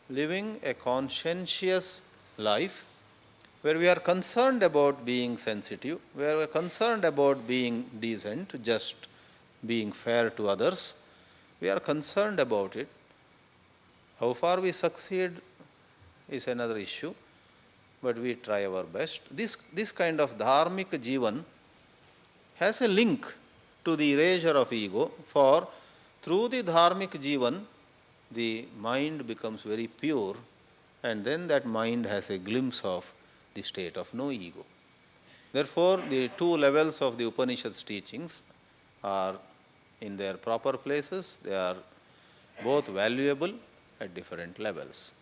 Speaker 1: living a conscientious life where we are concerned about being sensitive, where we are concerned about being decent, just being fair to others. We are concerned about it. How far we succeed is another issue, but we try our best. This kind of dharmic jivan has a link to the erasure of ego, for through the dharmic jivan, the mind becomes very pure, and then that mind has a glimpse of the state of no ego. Therefore, the two levels of the Upanishad's teachings are in their proper places. They are both valuable at different levels.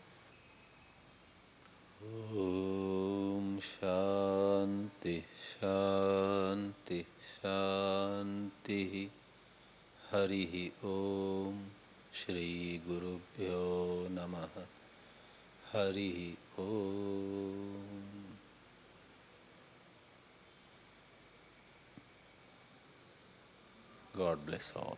Speaker 1: Om Shanti Shanti Shanti. Harihi Om. Shri Gurubhyo Namaha. Harihi Om. God bless all.